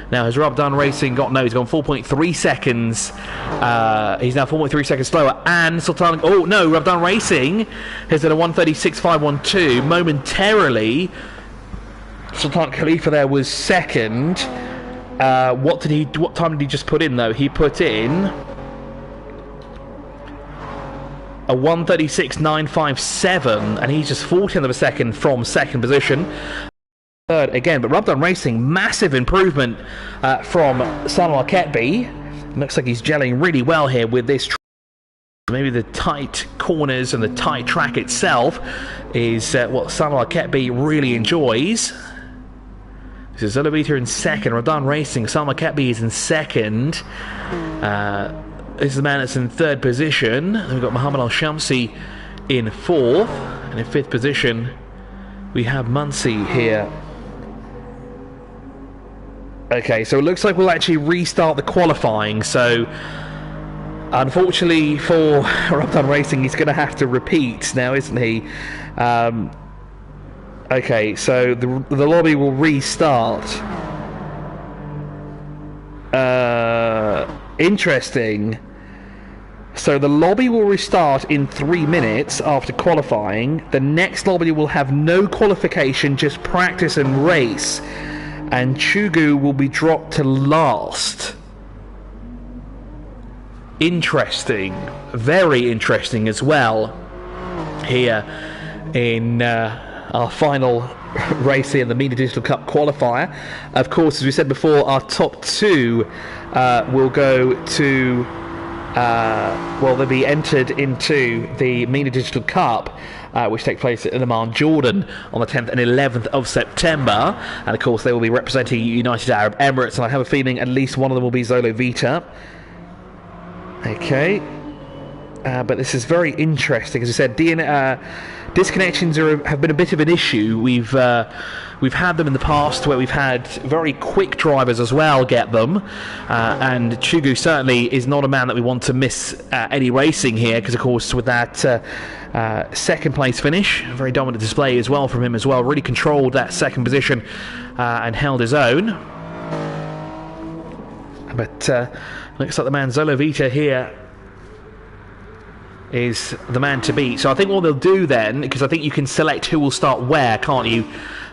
Now has Rabdan Racing got he's gone 4.3 seconds. He's now 4.3 seconds slower. And Sultan, Rabdan Racing has done a 1:36.512. Momentarily, Sultan Khalifa there was second. What time did he just put in though? He put in a 1:36.957, and he's just 40th of a second from second position. Third again, but Rabdan Racing, massive improvement from Salomon Keppy. Looks like he's gelling really well here with this. Maybe the tight corners and the tight track itself is what Salomon Keppy really enjoys. This is Zolovita in second, Rabdan Racing, Salomon Keppy is in second. This is the man that's in third position. Then we've got Muhammad Al-Shamsi in fourth, and in fifth position we have Muncie here. Okay, so it looks like we'll actually restart the qualifying. So, unfortunately for Rabdan Racing, he's going to have to repeat now, isn't he? Okay, so the lobby will restart. Interesting. So the lobby will restart in 3 minutes after qualifying. The next lobby will have no qualification, just practice and race. And Chugu will be dropped to last. Interesting. Very interesting as well. Here in our final race here in the MENA Digital Cup qualifier. Of course, as we said before, our top two will go to... they'll be entered into the MENA Digital Cup, which take place in Amman, Jordan, on the 10th and 11th of September. And of course, they will be representing United Arab Emirates, and I have a feeling at least one of them will be Zolovita. Okay. But this is very interesting. As I said, disconnections have been a bit of an issue. We've had them in the past where we've had very quick drivers as well get them, and Chugu certainly is not a man that we want to miss any racing here, because of course with that second place finish, a very dominant display as well from him as well, really controlled that second position and held his own. But looks like the man Zolovita here is the man to beat. So I think what they'll do then, because I think you can select who will start where, can't you,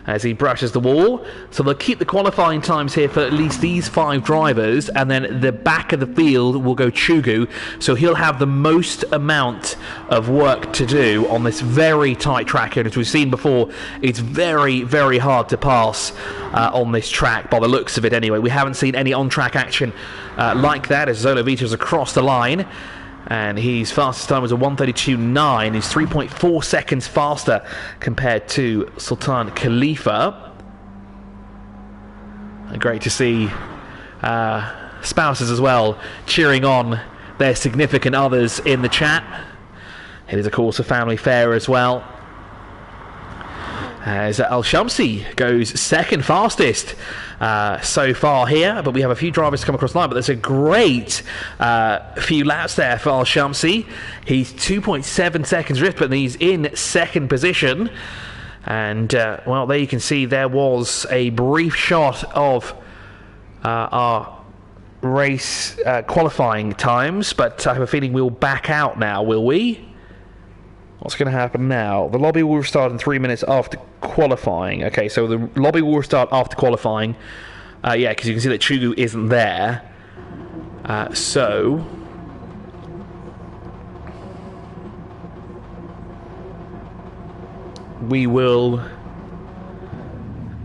as he brushes the wall. So they'll keep the qualifying times here for at least these 5 drivers, and then the back of the field will go Chugu. So he'll have the most amount of work to do on this very tight track, and as we've seen before, it's very, very hard to pass on this track, by the looks of it anyway. We haven't seen any on-track action like that, as Zolovita's across the line. And his fastest time was a 1:32.9. He's 3.4 seconds faster compared to Sultan Khalifa. And great to see spouses as well cheering on their significant others in the chat. It is, of course, a family fair as well. As Al-Shamsi goes second fastest so far here, but we have a few drivers to come across the line, but there's a great few laps there for Al-Shamsi. He's 2.7 seconds drift, but he's in second position. And, well, there you can see there was a brief shot of our race qualifying times, but I have a feeling we'll back out now, will we? What's going to happen now? The lobby will restart in 3 minutes after qualifying. Okay, so the lobby will restart after qualifying. Yeah, because you can see that Chugu isn't there. So we will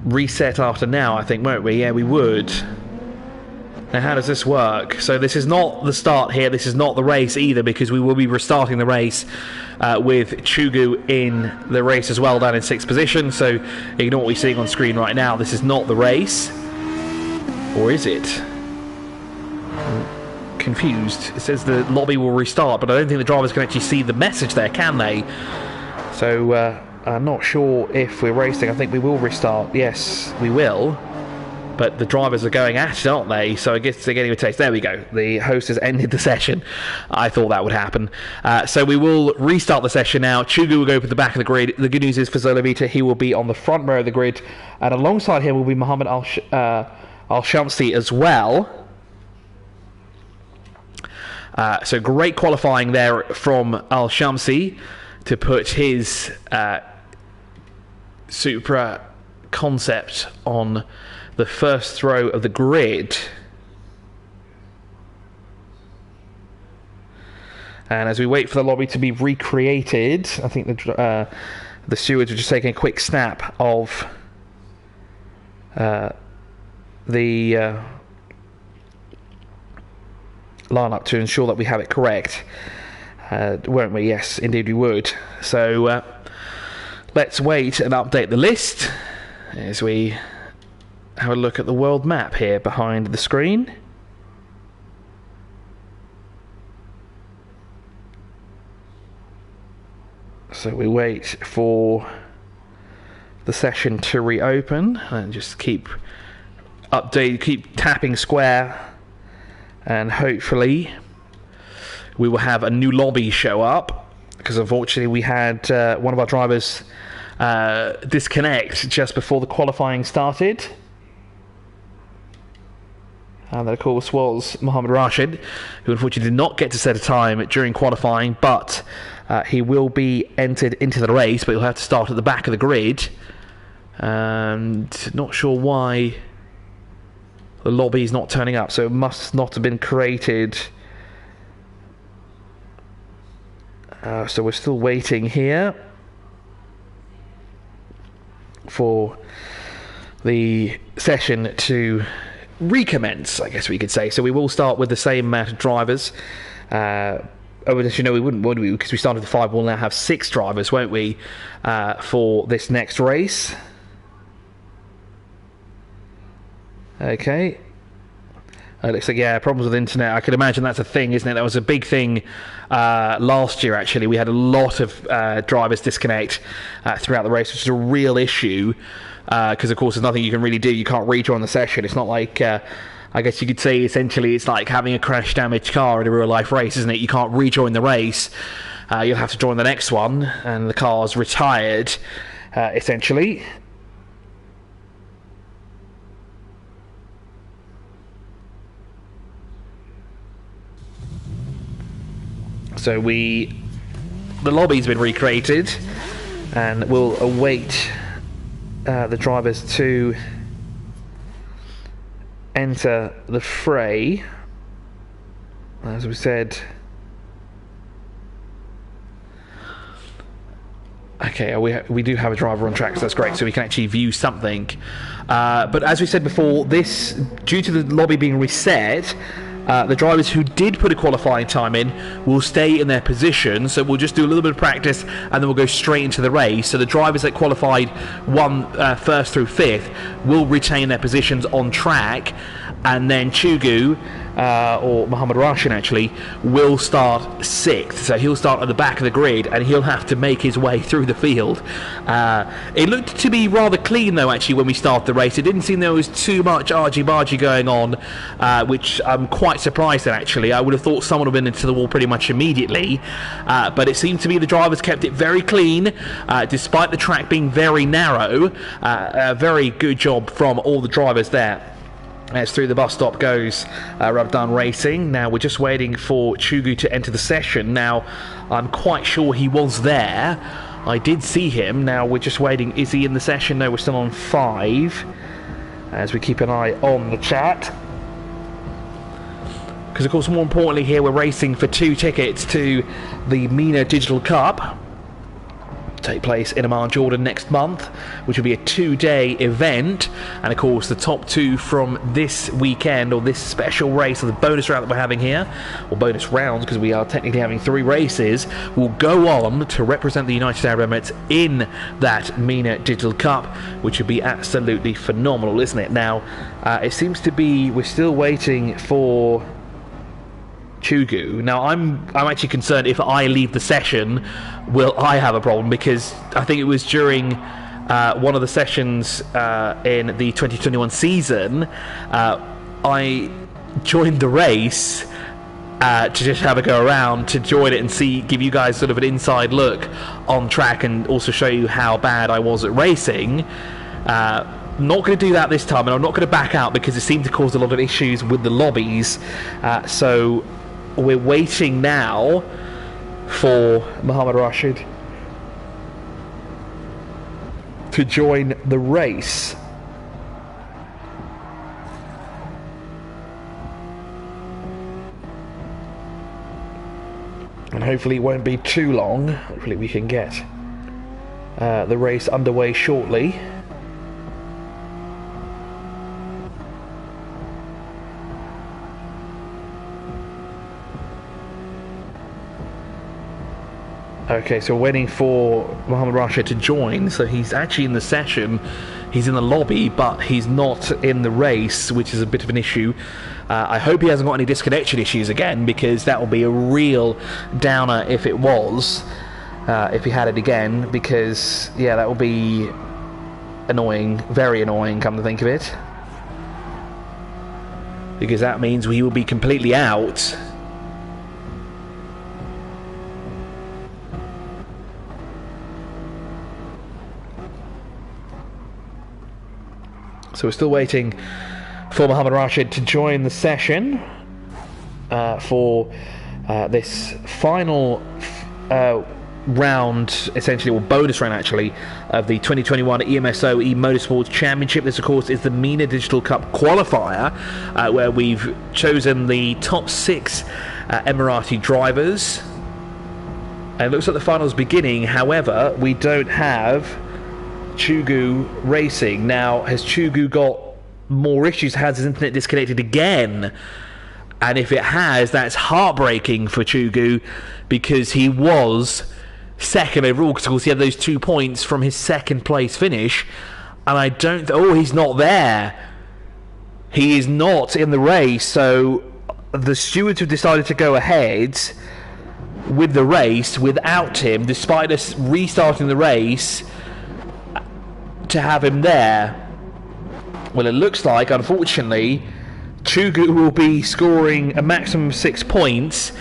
reset after now, I think, won't we? Yeah, we would. Now, how does this work? So this is not the start here. This is not the race either, because we will be restarting the race with Chugu in the race as well, down in 6th position. So ignore what we're seeing on screen right now. This is not the race. Or is it? I'm confused. It says the lobby will restart, but I don't think the drivers can actually see the message there, can they? So I'm not sure if we're racing. I think we will restart. Yes, we will. But the drivers are going at it, aren't they? So I guess they're getting a taste. There we go. The host has ended the session. I thought that would happen. So we will restart the session now. Chugu will go to the back of the grid. The good news is for Zolovita, he will be on the front row of the grid. And alongside him will be Mohammed Al-Shamsi as well. So great qualifying there from Al-Shamsi to put his Supra concept on the first row of the grid. And as we wait for the lobby to be recreated, I think the stewards are just taking a quick snap of the lineup to ensure that we have it correct. Won't we? Yes, indeed we would. So let's wait and update the list as we have a look at the world map here behind the screen. So we wait for the session to reopen and just keep tapping square, and hopefully we will have a new lobby show up, because unfortunately we had one of our drivers disconnect just before the qualifying started. And that, of course, was Mohammed Rashid, who unfortunately did not get to set a time during qualifying, but he will be entered into the race, but he'll have to start at the back of the grid. And not sure why the lobby is not turning up, so it must not have been created. So we're still waiting here for the session to recommence, I guess we could say. So we will start with the same amount of drivers. As you know, we wouldn't, would we? Because we started with 5, we'll now have 6 drivers, won't we, for this next race. Okay. It looks like, yeah, problems with internet. I can imagine that's a thing, isn't it? That was a big thing last year, actually. We had a lot of drivers disconnect throughout the race, which is a real issue. Because, of course, there's nothing you can really do. You can't rejoin the session. It's not like, I guess you could say, essentially, it's like having a crash-damaged car in a real-life race, isn't it? You can't rejoin the race. You'll have to join the next one, and the car's retired, essentially. So the lobby's been recreated, and we'll await the drivers to enter the fray. As we said, okay, we do have a driver on track, so that's great, so we can actually view something. But as we said before, this, due to the lobby being reset, the drivers who did put a qualifying time in will stay in their position, so we'll just do a little bit of practice and then we'll go straight into the race. So the drivers that qualified 1st through 5th will retain their positions on track, and then Chugu, or Mohammed Rashid actually, will start 6th. So he'll start at the back of the grid and he'll have to make his way through the field. It looked to be rather clean though, actually, when we started the race. It didn't seem there was too much argy-bargy going on, which I'm quite surprised at, actually. I would have thought someone would have been into the wall pretty much immediately, but it seemed to be the drivers kept it very clean, despite the track being very narrow. A very good job from all the drivers there. As through the bus stop goes Rabdan Racing. Now we're just waiting for Chugu to enter the session. Now I'm quite sure he was there. I did see him. Now we're just waiting. Is he in the session? No, we're still on 5. As we keep an eye on the chat. Because of course, more importantly here, we're racing for 2 tickets to the MENA Digital Cup. take place in Amman, Jordan next month, which will be a 2-day event. And of course the top 2 from this weekend, or this special race, or the bonus round that we're having here, or bonus rounds because we are technically having 3 races, will go on to represent the United Arab Emirates in that MENA Digital Cup, which would be absolutely phenomenal, isn't it? Now it seems to be we're still waiting for Chugu. Now I'm actually concerned if I leave the session, will I have a problem? Because I think it was during one of the sessions in the 2021 season, I joined the race to just have a go around, to join it and give you guys sort of an inside look on track, and also show you how bad I was at racing. Not going to do that this time, and I'm not going to back out because it seemed to cause a lot of issues with the lobbies. So we're waiting now for Mohammed Rashid to join the race. And hopefully it won't be too long. Hopefully we can get the race underway shortly. Okay, so we're waiting for Mohammed Rashid to join. So he's actually in the session, he's in the lobby, but he's not in the race, which is a bit of an issue. I hope he hasn't got any disconnection issues again, because that would be a real downer if it was, if he had it again, because, yeah, that would be annoying, very annoying, come to think of it. Because that means he will be completely out. So we're still waiting for Mohammed Rashid to join the session for this final round, essentially, or bonus round actually, of the 2021 EMSO E-Motorsports Championship. This, of course, is the MENA Digital Cup qualifier, where we've chosen the top 6 Emirati drivers. And it looks like the final's beginning. However, we don't have Chugu racing. Now, has Chugu got more issues? Has his internet disconnected again? And if it has, that's heartbreaking for Chugu, because he was second overall, because of course he had those 2 points from his second place finish. And I don't... oh, he's not there. He is not in the race. So the stewards have decided to go ahead with the race without him, despite us restarting the race to have him there. Well, it looks like, unfortunately, Chugu will be scoring a maximum of 6 points.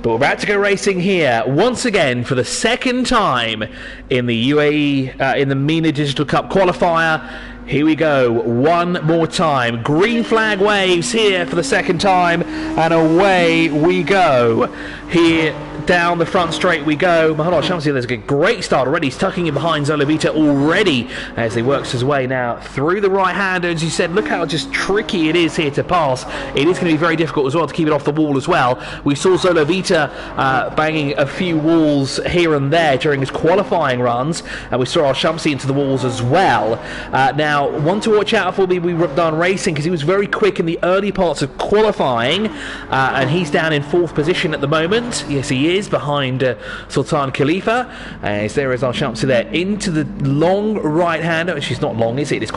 But we're about to go racing here once again for the second time in the UAE, in the MENA Digital Cup qualifier. Here we go, one more time. Green flag waves here for the second time, and away we go. Here down the front straight we go. Al-Shamsi, there's a great start already. He's tucking in behind Zolovita already as he works his way now through the right hander. As you said, look how just tricky it is here to pass. It is going to be very difficult as well to keep it off the wall as well. We saw Zolovita banging a few walls here and there during his qualifying runs, and we saw Al-Shamsi into the walls as well. Now, one to watch out for, we done racing, because he was very quick in the early parts of qualifying, and he's down in 4th position at the moment. Yes, he is, behind Sultan Khalifa. As there is Al-Shamsi there into the long right hander, which is not long, is it? It's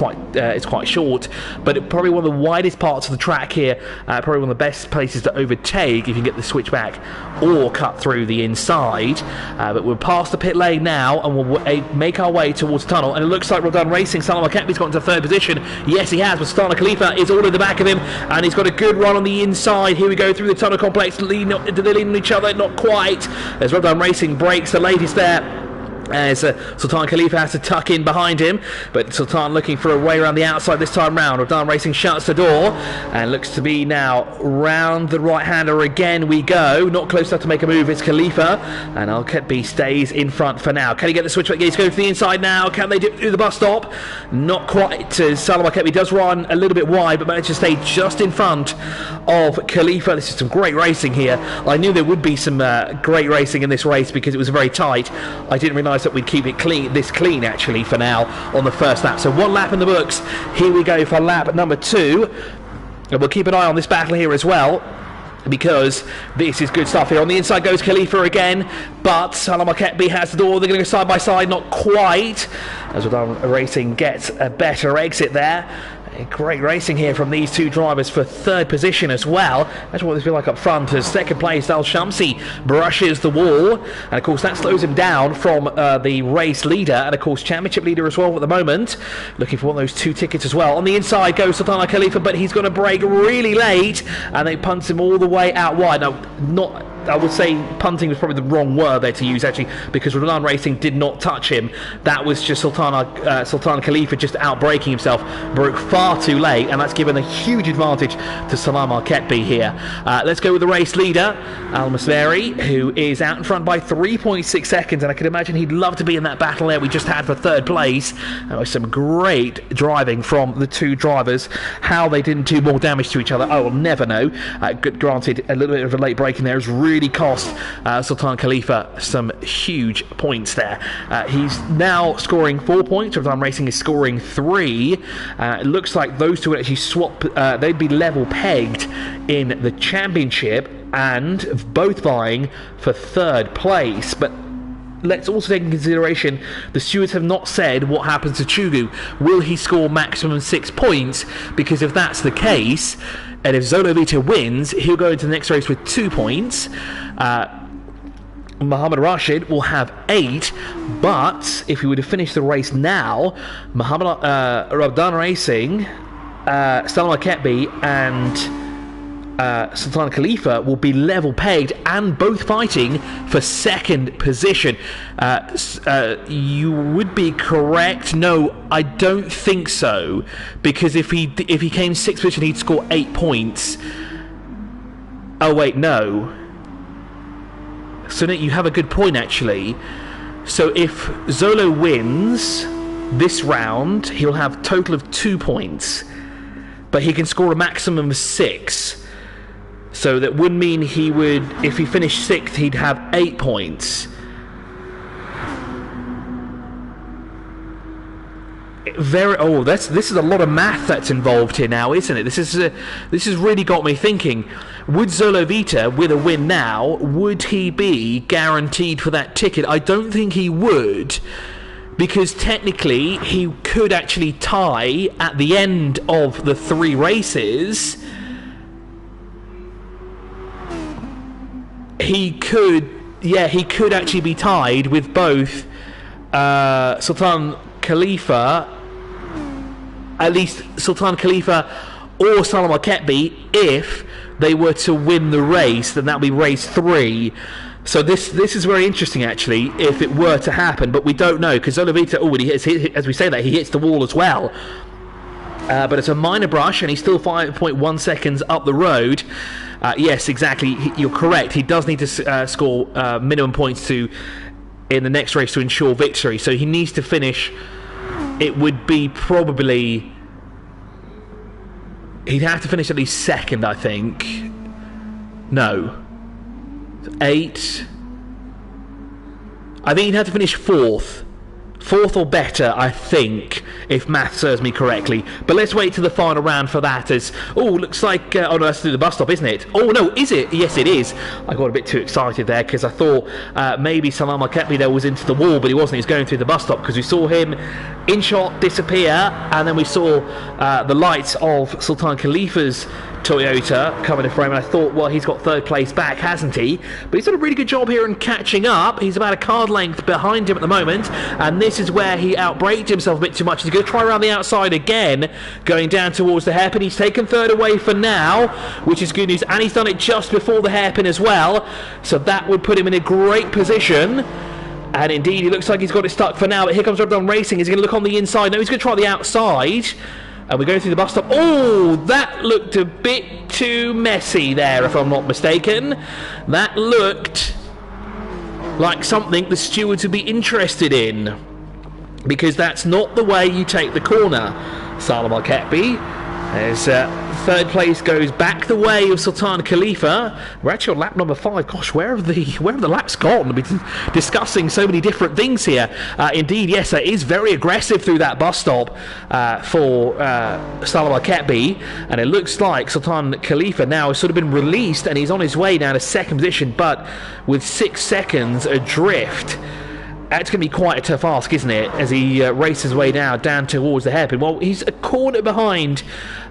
quite short, but probably one of the widest parts of the track here. Probably one of the best places to overtake if you can get the switch back or cut through the inside. But we're past the pit lane now, and we'll make our way towards the tunnel. And it looks like we're done racing. Salomon Keppy's got into 3rd position. Yes, he has, but Sultan Khalifa is all in the back of him, and he's got a good run on the inside. Here we go through the tunnel complex. Do they lean on each other? Not quite. As Rodon Racing breaks the latest there, as Sultan Khalifa has to tuck in behind him, but Sultan looking for a way around the outside this time round. Rodon Racing shuts the door and looks to be now round the right hander again we go. Not close enough to make a move, it's Khalifa, and Al-Keppy stays in front for now. Can he get the switch back? He's going to the inside now. Can they do the bus stop? Not quite. Salomon Keppy does run a little bit wide, but managed to stay just in front of Khalifa. This is some great racing here. I knew there would be some great racing in this race because it was very tight. I didn't realise advised that we'd keep it clean actually for now on the first lap. So 1 lap in the books. Here we go for lap number 2. And we'll keep an eye on this battle here as well, because this is good stuff here. On the inside goes Khalifa again, but Salomon Keppy has the door. They're going to go side by side, not quite, as Untitled Racing gets a better exit there. Great racing here from these two drivers for third position as well. That's what this feels like up front, as second place Al-Shamsi brushes the wall, and of course that slows him down from the race leader, and of course championship leader as well at the moment, looking for one of those 2 tickets as well. On the inside goes Sultan Khalifa, but he's going to brake really late, and they punt him all the way out wide. Now, I would say punting was probably the wrong word there to use actually, because Untitled Racing did not touch him. That was just Sultan Khalifa just out-braking himself, broke far too late, and that's given a huge advantage to Salomon Keppy here. Let's go with the race leader, Al-Masmeri, who is out in front by 3.6 seconds, and I can imagine he'd love to be in that battle there we just had for third place. That was some great driving from the two drivers. How they didn't do more damage to each other, I will never know. Granted, a little bit of a late braking there has really cost Sultan Khalifa some huge points there. He's now scoring 4 points. Untitled Racing is scoring 3. It looks like those two would actually swap. They'd be level pegged in the championship, and both vying for third place. But let's also take into consideration the stewards have not said what happens to Chugu. Will he score maximum 6 points? Because if that's the case, and if Zolovita wins, he'll go into the next race with 2 points. Mohammed Rashid will have 8, but if he were to finish the race now, Mohammed Rabdan Racing, Salomon Keppy and Sultan Khalifa will be level pegged and both fighting for second position. You would be correct. No, I don't think so, because if he came 6th position, he'd score 8 points. Oh wait, no. So Nick, you have a good point actually. So if Zolo wins this round, he'll have a total of 2 points, but he can score a maximum of 6. So that would mean he would, if he finished 6th, he'd have 8 points. This is a lot of math that's involved here now, isn't it? This has really got me thinking. Would Zolovita, with a win now, would he be guaranteed for that ticket? I don't think he would, because technically he could actually tie at the end of the 3 races. He could actually be tied with both Sultan Khalifa, at least Sultan Khalifa or Salomon Keppy. If they were to win the race, then that would be race 3. So this is very interesting actually, if it were to happen, but we don't know, because Zolovita, as we say that, he hits the wall as well. But it's a minor brush, and he's still 5.1 seconds up the road. Yes, exactly. You're correct. He does need to score minimum points in the next race to ensure victory. So he needs to finish. It would be probably. He'd have to finish at least 2nd, I think. No. 8. I think he'd have to finish 4th. 4th or better, I think, if math serves me correctly. But let's wait to the final round for that. As looks like oh no, that's through the bus stop, isn't it? Oh no, is it? Yes, it is. I got a bit too excited there, because I thought maybe Salomon Keppy there was into the wall, but he wasn't. He was going through the bus stop, because we saw him in shot disappear, and then we saw the lights of Sultan Khalifa's Toyota come into frame, and I thought, well, he's got 3rd place back, hasn't he? But he's done a really good job here in catching up. He's about a card length behind him at the moment, and this is where he outbraked himself a bit too much. He's going to try around the outside again, going down towards the hairpin. He's taken 3rd away for now, which is good news, and he's done it just before the hairpin as well, so that would put him in a great position. And indeed, he looks like he's got it stuck for now, but here comes Rabdan Racing. Is he going to look on the inside? No, he's going to try the outside. And we're going through the bus stop. Oh, that looked a bit too messy there, if I'm not mistaken. That looked like something the stewards would be interested in, because that's not the way you take the corner. Salomon Keppy As third place goes back the way of Sultan Khalifa. We're actually on lap number 5. Gosh, where have the laps gone? We've been discussing so many different things here. Indeed, yes, it is very aggressive through that bus stop for Salomon Keppy, and it looks like Sultan Khalifa now has sort of been released, and he's on his way down to second position, but with 6 seconds adrift. That's going to be quite a tough ask, isn't it, as he races his way down towards the hairpin. Well, he's a corner behind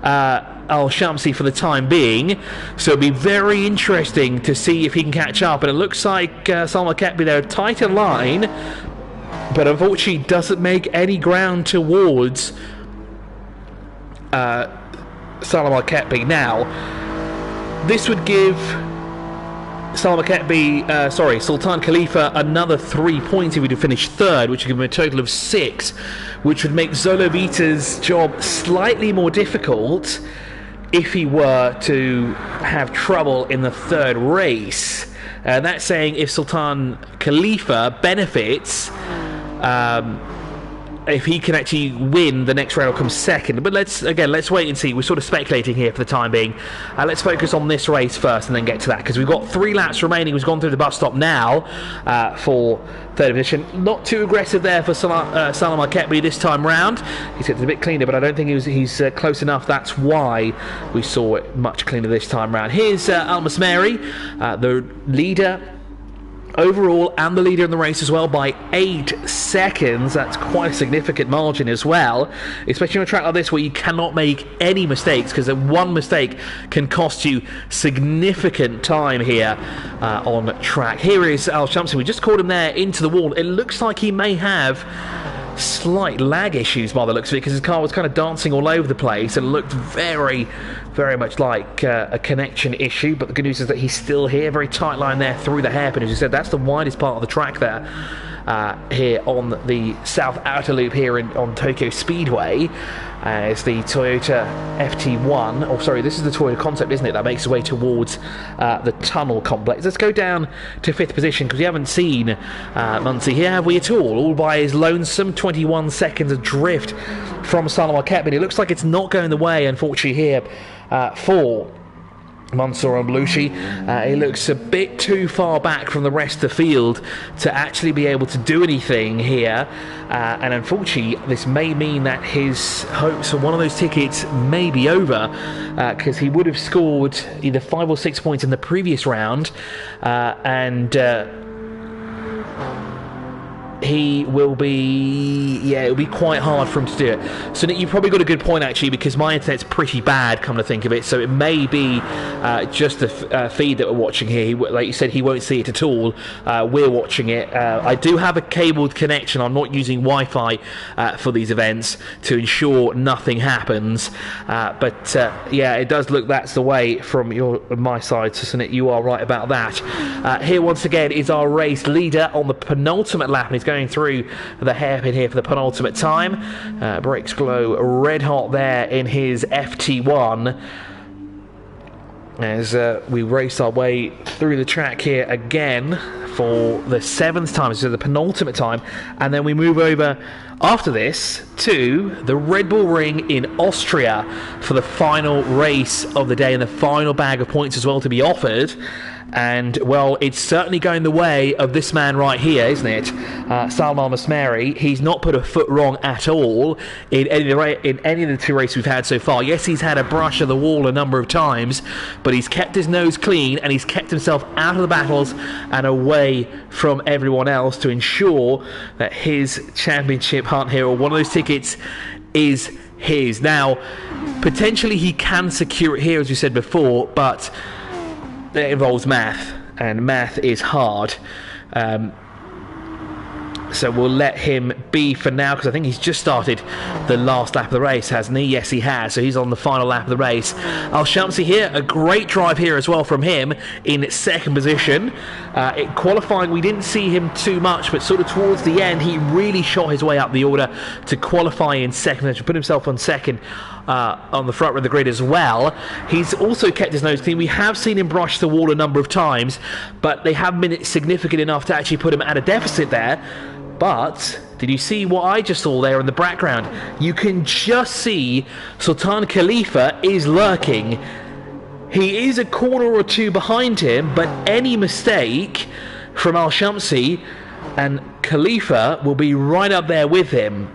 Al-Shamsi for the time being, so it'll be very interesting to see if he can catch up. And it looks like Salomon Keppy there, tighter line, but unfortunately doesn't make any ground towards Salomon Keppy. Now, this would give Sultan Khalifa another 3 points if he would finish third, which would give him a total of 6, which would make Zolovita's job slightly more difficult if he were to have trouble in the third race. That's saying if Sultan Khalifa benefits, if he can actually win, the next round will come second. But let's wait and see. We're sort of speculating here for the time being. Let's focus on this race first and then get to that, because we've got 3 laps remaining. We've gone through the bus stop now for third position. Not too aggressive there for Salomon Keppy this time round. He's getting a bit cleaner, but I don't think he's close enough. That's why we saw it much cleaner this time round. Here's Al-Masmeri, the leader overall and the leader in the race as well by 8 seconds. That's quite a significant margin as well, especially on a track like this where you cannot make any mistakes, because one mistake can cost you significant time here on track. Here is Al-Shamsi. We just caught him there into the wall. It looks like he may have slight lag issues by the looks of it, because his car was kind of dancing all over the place and looked very much like a connection issue. But the good news is that he's still here. Very tight line there through the hairpin. As you said, that's the widest part of the track there, here on the south outer loop here on Tokyo Speedway. It's the Toyota FT1, oh sorry, this is the Toyota Concept, isn't it, that makes its way towards the tunnel complex. Let's go down to 5th position, because we haven't seen Muncie here, have we at all by his lonesome. 21 seconds adrift from Salomon Keppy. It looks like it's not going the way, unfortunately, here for Mansour Al-Belushi. He looks a bit too far back from the rest of the field to actually be able to do anything here, and unfortunately this may mean that his hopes for one of those tickets may be over, because he would have scored either 5 or 6 points in the previous round, and he will be, it'll be quite hard for him to do it. So Nick, you've probably got a good point actually, because my internet's pretty bad, come to think of it, so it may be just the feed that we're watching here. Like you said, he won't see it at all. We're watching it. I do have a cabled connection. I'm not using Wi-Fi for these events to ensure nothing happens, but yeah, it does look that's the way from my side, so Nick, you are right about that. Here once again is our race leader on the penultimate lap, and he's going through the hairpin here for the penultimate time. Brakes glow red hot there in his FT1 as we race our way through the track here again for the 7th time, so the penultimate time, and then we move over after this to the Red Bull Ring in Austria for the final race of the day and the final bag of points as well to be offered. And, well, it's certainly going the way of this man right here, isn't it? Salman Masmeri. He's not put a foot wrong at all in any of the 2 races we've had so far. Yes, he's had a brush of the wall a number of times, but he's kept his nose clean and he's kept himself out of the battles and away from everyone else to ensure that his championship hunt here, or one of those tickets, is his. Now, potentially he can secure it here, as we said before, but it involves math, and math is hard. So we'll let him be for now, because I think he's just started the last lap of the race, hasn't he? Yes, he has. So he's on the final lap of the race. Al-Shamsi here, a great drive here as well from him in 2nd position. In qualifying, we didn't see him too much, but sort of towards the end, he really shot his way up the order to qualify in 2nd position, put himself on 2nd on the front of the grid as well. He's also kept his nose clean. We have seen him brush the wall a number of times, but they haven't been significant enough to actually put him at a deficit there. But Did you see what I just saw there in the background? You can just see Sultan Khalifa is lurking. He is a corner or two behind him, but any mistake from Al-Shamsi and Khalifa will be right up there with him,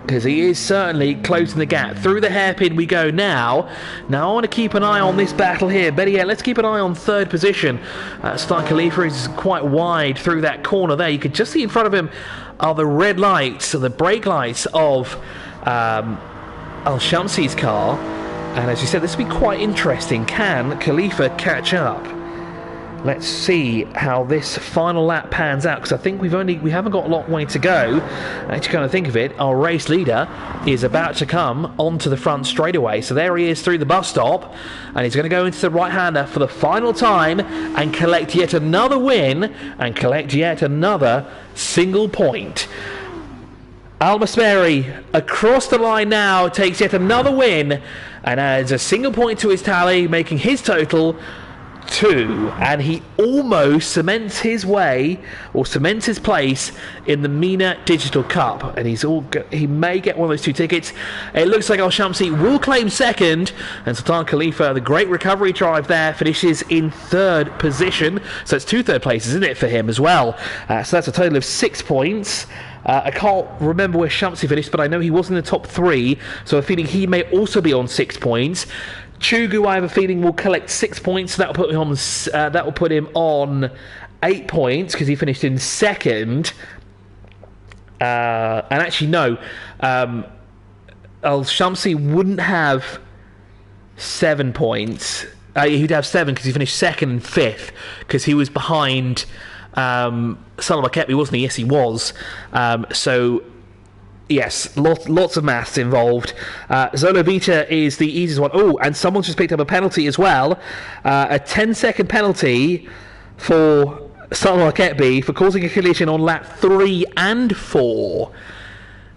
because he is certainly closing the gap. Through the hairpin we go now. Now I want to keep an eye on this battle here. Better yet, let's keep an eye on third position. Sultan Khalifa is quite wide through that corner there. You can just see in front of him are the red lights, or the brake lights of Al-Shamsi's car. And as you said, this will be quite interesting. Can Khalifa catch up? Let's see how this final lap pans out, because I think we haven't got a long way to go. Actually, kind of think of it, our race leader is about to come onto the front straightaway. So there he is through the bus stop, and he's going to go into the right-hander for the final time and collect yet another win and collect yet another single point. Al-Masmeri across the line now, takes yet another win and adds a single point to his tally, making his total 2, and he almost cements his way, or cements his place in the MENA Digital Cup, and he may get one of those 2 tickets. It looks like Al-Shamsi will claim second, and Sultan Khalifa, the great recovery drive there, finishes in 3rd position. So it's 2 third places, isn't it, for him as well? So that's a total of 6 points. I can't remember where Shamsi finished, but I know he was in the top 3, so I'm feeling he may also be on 6 points. Chugu, I have a feeling, will collect 6 points. So that will put him on 8 points, because he finished in 2nd. And actually, no, Al-Shamsi wouldn't have 7 points. He'd have 7 because he finished 2nd and 5th, because he was behind Salomon Keppy, wasn't he? Yes, he was. So yes, lots of maths involved. Zolovita is the easiest one. Oh, and someone's just picked up a penalty as well. A 10-second penalty for Sultan Khalifa for causing a collision on lap 3 and 4.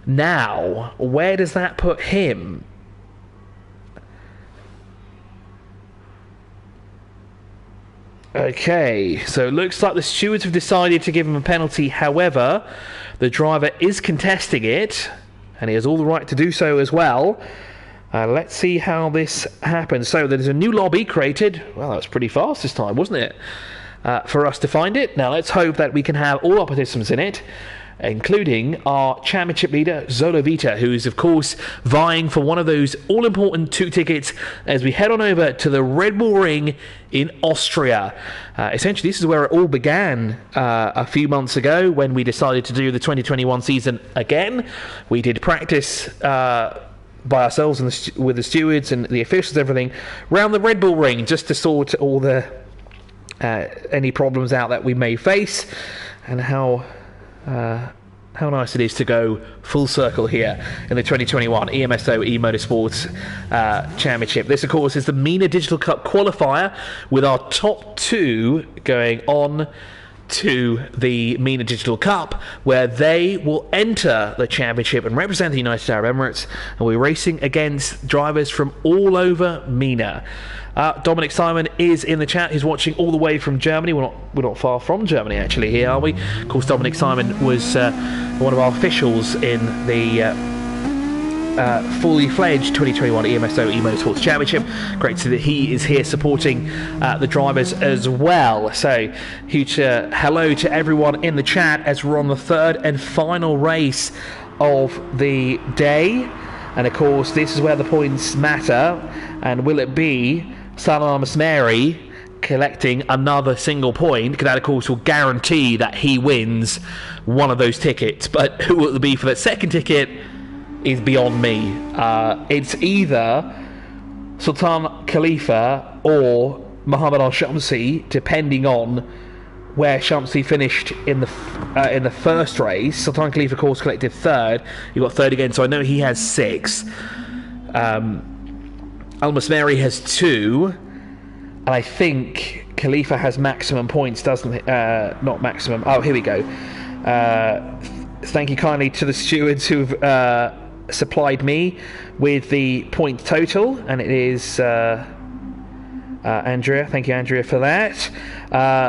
Now, where does that put him? Okay, so it looks like the stewards have decided to give him a penalty. However, the driver is contesting it, and he has all the right to do so as well. Let's see how this happens. So there's a new lobby created. Well, that was pretty fast this time, wasn't it? For us to find it. Now let's hope that we can have all our participants in it, including our championship leader, Zolovita, who is, of course, vying for one of those all-important 2 tickets as we head on over to the Red Bull Ring in Austria. Essentially, this is where it all began a few months ago when we decided to do the 2021 season again. We did practice by ourselves and with the stewards and the officials and everything around the Red Bull Ring, just to sort all the any problems out that we may face, and how nice it is to go full circle here in the 2021 EMSO E-Motorsports Championship. This, of course, is the MENA Digital Cup qualifier, with our top 2 going on to the MENA Digital Cup, where they will enter the championship and represent the United Arab Emirates, and we're racing against drivers from all over MENA. Dominic Simon is in the chat. He's watching all the way from Germany. We're not far from Germany, actually, here, are we? Of course, Dominic Simon was one of our officials in the fully fledged 2021 EMSO E-Motorsports Championship. Great to see that he is here supporting the drivers as well. So huge hello to everyone in the chat as we're on the 3rd and final race of the day. And of course, this is where the points matter. And will it be Salomon Keppy collecting another single point? Because that, of course, will guarantee that he wins one of those tickets. But who will it be for that second ticket is beyond me. It's either Sultan Khalifa or Mohammed Al-Shamsi, depending on where Shamsi finished in the first race. Sultan Khalifa, of course, collected 3rd. He got 3rd again, so I know he has 6. Al-Masmeri has 2, and I think Khalifa has maximum points, doesn't he? Not maximum. Oh, here we go. Thank you kindly to the stewards who've supplied me with the point total, and it is Andrea. Thank you, Andrea, for that.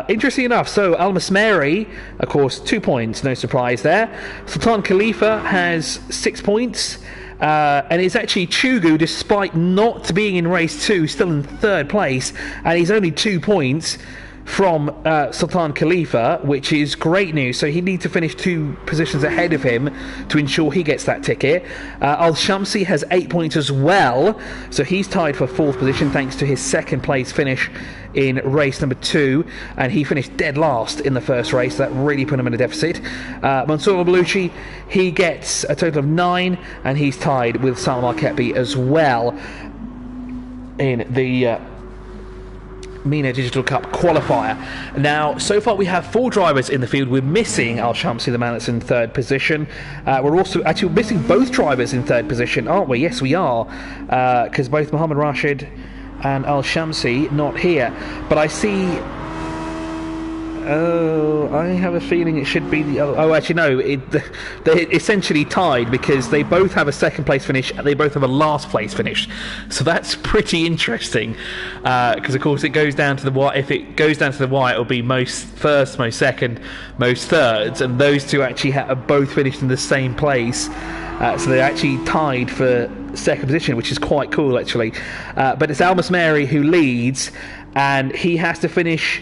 Interesting enough, so Al-Masmeri, of course, 2 points, no surprise there. Sultan Khalifa has 6 points. And it's actually Chugu, despite not being in race 2, still in 3rd place, and he's only 2 points from Sultan Khalifa, which is great news. So he needs to finish 2 positions ahead of him to ensure he gets that ticket. Al-Shamsi has 8 points as well, so he's tied for 4th position thanks to his 2nd place finish in race number 2, and he finished dead last in the first race. That really put him in a deficit. Mansour Baluchi, he gets a total of 9, and he's tied with Salomon Keppy as well in the MENA Digital Cup qualifier. Now, so far we have 4 drivers in the field. We're missing Al-Shamsi, the man that's in 3rd position. We're also actually missing both drivers in 3rd position, aren't we? Yes, we are, because both Mohammed Rashid and Al-Shamsi not here. But I see... Oh, I have a feeling it should be the other... Oh, actually, no. They're essentially tied because they both have a 2nd place finish and they both have a last place finish. So that's pretty interesting. Because, of course, it goes down to the wire. If it goes down to the wire, it'll be most first, most second, most thirds. And those two actually have both finished in the same place. So they're actually tied for 2nd position, which is quite cool, actually. But it's Al-Masmeri who leads, and he has to finish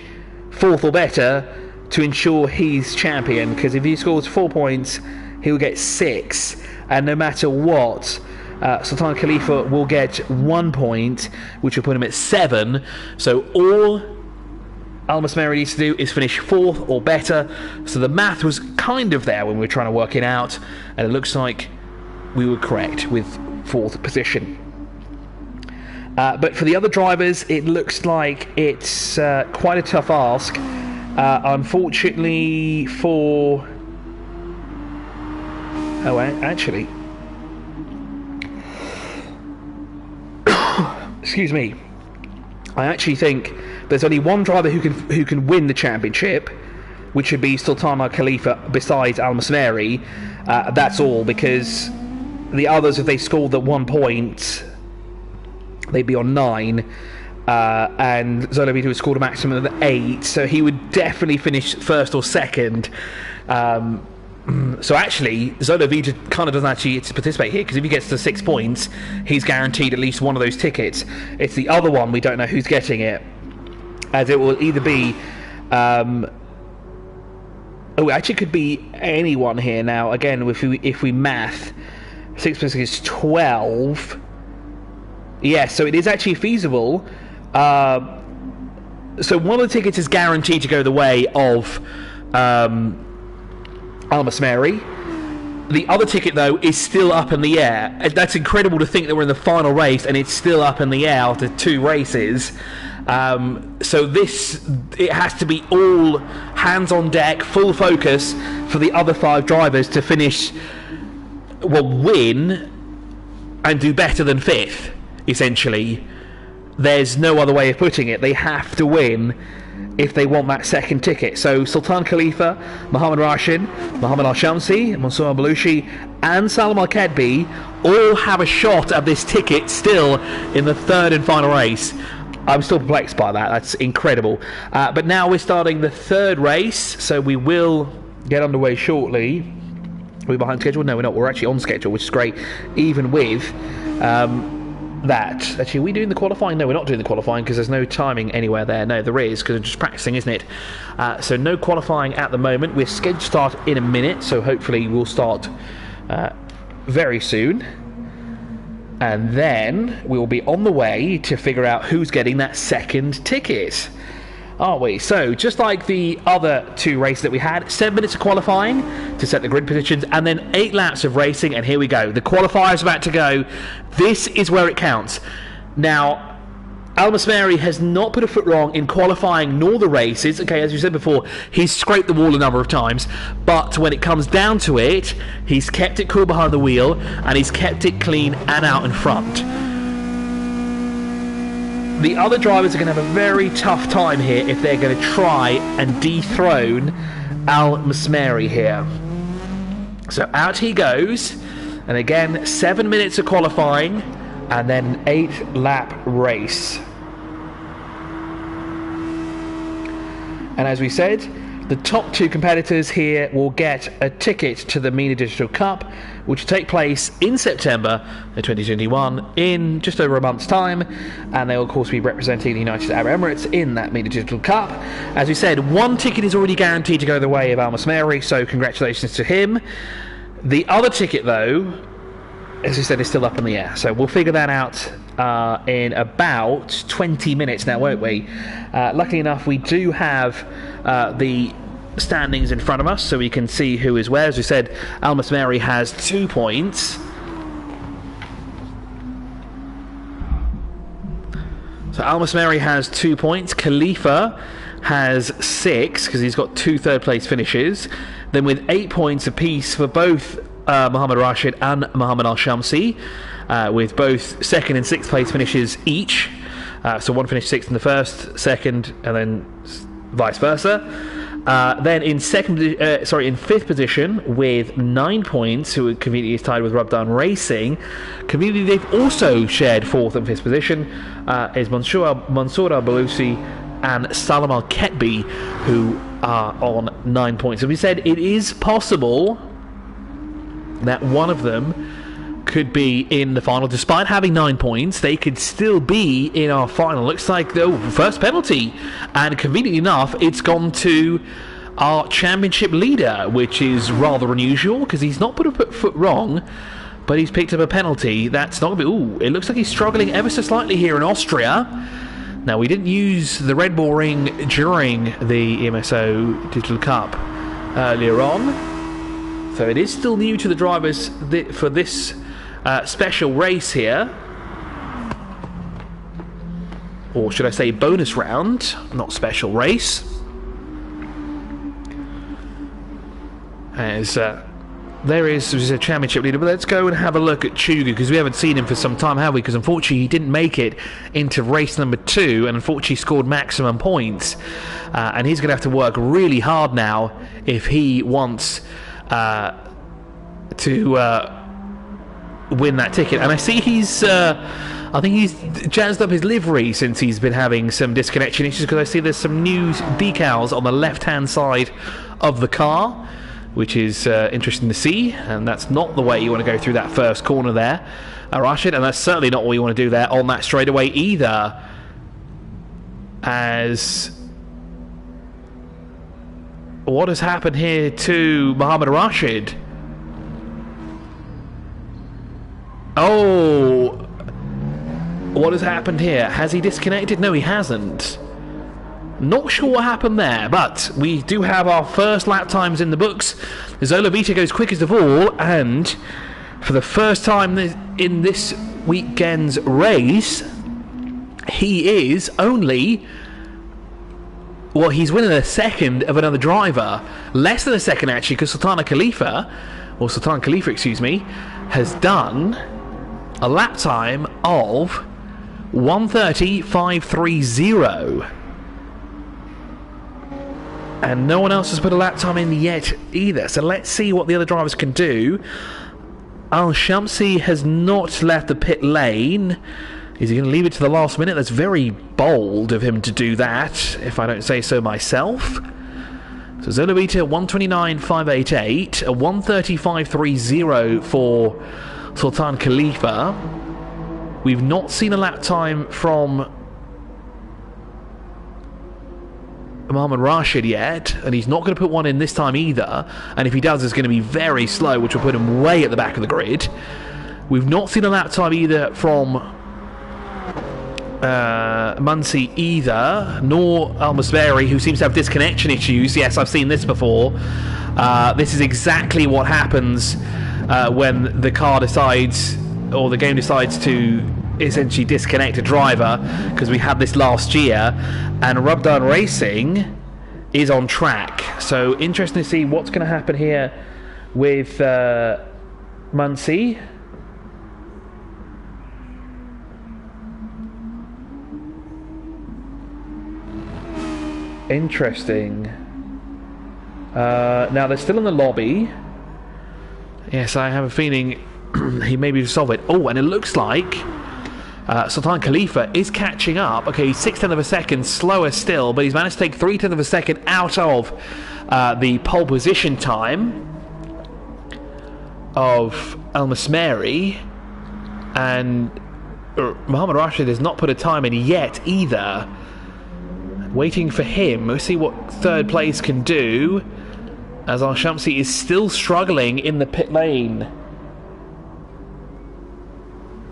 4th or better to ensure he's champion, because if he scores 4 points he'll get 6, and no matter what, Sultan Khalifa will get 1 point, which will put him at 7. So all Al-Masmeri needs to do is finish 4th or better. So the math was kind of there when we were trying to work it out, and it looks like we were correct with 4th position. But for the other drivers, it looks like it's quite a tough ask. Unfortunately for... Oh, actually... Excuse me. I actually think there's only one driver who can win the championship, which would be Sultan Khalifa besides Al-Masmeri. That's all, because the others, if they scored the 1 point... they'd be on 9, and Zolovito would scored a maximum of 8, so he would definitely finish 1st or 2nd. So actually, Zolovito kind of doesn't actually participate here, because if he gets to 6 points, he's guaranteed at least one of those tickets. It's the other one we don't know who's getting it, as it will either be... oh, it actually could be anyone here now. Again, if we math, 6 plus 6 is 12... Yes, so it is actually feasible. So one of the tickets is guaranteed to go the way of Al-Masmeri. The other ticket, though, is still up in the air. That's incredible to think that we're in the final race and it's still up in the air after 2 races. So it has to be all hands on deck, full focus for the other 5 drivers to finish, well, win and do better than 5th. Essentially, there's no other way of putting it. They have to win if they want that 2nd ticket. So Sultan Khalifa, Mohammed Rashid, Mohammed Al-Shamsi, Mansour Baluchi and Salomon Keppy all have a shot at this ticket still in the 3rd and final race. I'm still perplexed by that. That's incredible. But now we're starting the 3rd race, so we will get underway shortly. Are we behind schedule? No, we're not. We're actually on schedule, which is great, even with... that. Actually, are we doing the qualifying? No, we're not doing the qualifying because there's no timing anywhere there. No, there is, because we're just practicing, isn't it? So no qualifying at the moment. We're scheduled to start in a minute, so hopefully we'll start very soon. And then we will be on the way to figure out who's getting that 2nd ticket. Aren't we? So, just like the other 2 races that we had, 7 minutes of qualifying to set the grid positions, and then 8 laps of racing, and here we go. The qualifier is about to go. This is where it counts. Now, Al-Masmeri has not put a foot wrong in qualifying nor the races. Okay, as you said before, he's scraped the wall a number of times, but when it comes down to it, he's kept it cool behind the wheel, and he's kept it clean and out in front. The other drivers are going to have a very tough time here if they're going to try and dethrone Al-Masmeri here. So out he goes, and again 7 minutes of qualifying and then 8 lap race. And as we said, the top 2 competitors here will get a ticket to the MENA Digital Cup, which will take place in September 2021, in just over a month's time, and they'll of course be representing the United Arab Emirates in that MENA Digital Cup. As we said, 1 ticket is already guaranteed to go the way of Al-Shamsi, so congratulations to him. The other ticket, though, as we said, is still up in the air, so we'll figure that out in about 20 minutes now, won't we? Luckily enough, we do have the standings in front of us, so we can see who is where. As we said, Al-Shamsi has 2 points. So Al-Shamsi has 2 points. Khalifa has 6, because he's got 2 third-place finishes. Then with 8 points apiece for both Mohammed Rashid and Mohammed Al-Shamsi, with both 2nd and 6th place finishes each. So one finished 6th in the first, 2nd, and then vice versa. Then in 5th position with 9 points, who conveniently is tied with Rubdan Racing. Conveniently, they've also shared 4th and 5th position, is Mansour Al-Balusi and Salomon Keppy, who are on 9 points. So we said it is possible that one of them could be in the final. Despite having 9 points, they could still be in our final. Looks like the first penalty, and conveniently enough, it's gone to our championship leader, which is rather unusual because he's not put a foot wrong, but he's picked up a penalty. That's not going to be... Ooh, it looks like he's struggling ever so slightly here in Austria. Now, we didn't use the Red Bull ring during the EMSO Digital Cup earlier on, so it is still new to the drivers for this special race here, or should I say bonus round, not special race, as there is a championship leader. But let's go and have a look at Chugu, because we haven't seen him for some time, have we? Because unfortunately he didn't make it into race number 2, and unfortunately scored maximum points, and he's going to have to work really hard now if he wants to win that ticket. And I see he's I think he's jazzed up his livery since he's been having some disconnection issues, because I see there's some new decals on the left hand side of the car, which is interesting to see. And that's not the way you want to go through that first corner there, Rashid, and that's certainly not what you want to do there on that straightaway either, as what has happened here to Mohammed Rashid? Oh, what has happened here? Has he disconnected? No, he hasn't. Not sure what happened there, but we do have our first lap times in the books. Zola Vita goes quickest of all, and for the first time in this weekend's race, he is only... well, he's winning a second of another driver. Less than a second, actually, because Sultan Khalifa, excuse me, has done a lap time of 1:30.530, and no one else has put a lap time in yet either. So let's see what the other drivers can do. Al-Shamsi has not left the pit lane. Is he going to leave it to the last minute? That's very bold of him to do that, if I don't say so myself. So Zolovita 1:29.588, a 1:30.530 for Sultan Khalifa. We've not seen a lap time from Mohammed Rashid yet, and he's not going to put one in this time either, and if he does, it's going to be very slow, which will put him way at the back of the grid. We've not seen a lap time either from Muncie either, nor Al-Masberi, who seems to have disconnection issues. Yes, I've seen this before. This is exactly what happens when the car decides, or the game decides, to essentially disconnect a driver, because we had this last year, and Rubdan Racing is on track. So interesting to see what's going to happen here with Muncie. Interesting. Now they're still in the lobby. Yes, I have a feeling he may be resolved it. Oh, and it looks like Sultan Khalifa is catching up. Okay, he's 0.6 of a second slower still, but he's managed to take 0.3 of a second out of the pole position time of Al-Masmeri, and Mohammed Rashid has not put a time in yet either. Waiting for him. We'll see what third place can do, as Al-Shamsi is still struggling in the pit lane.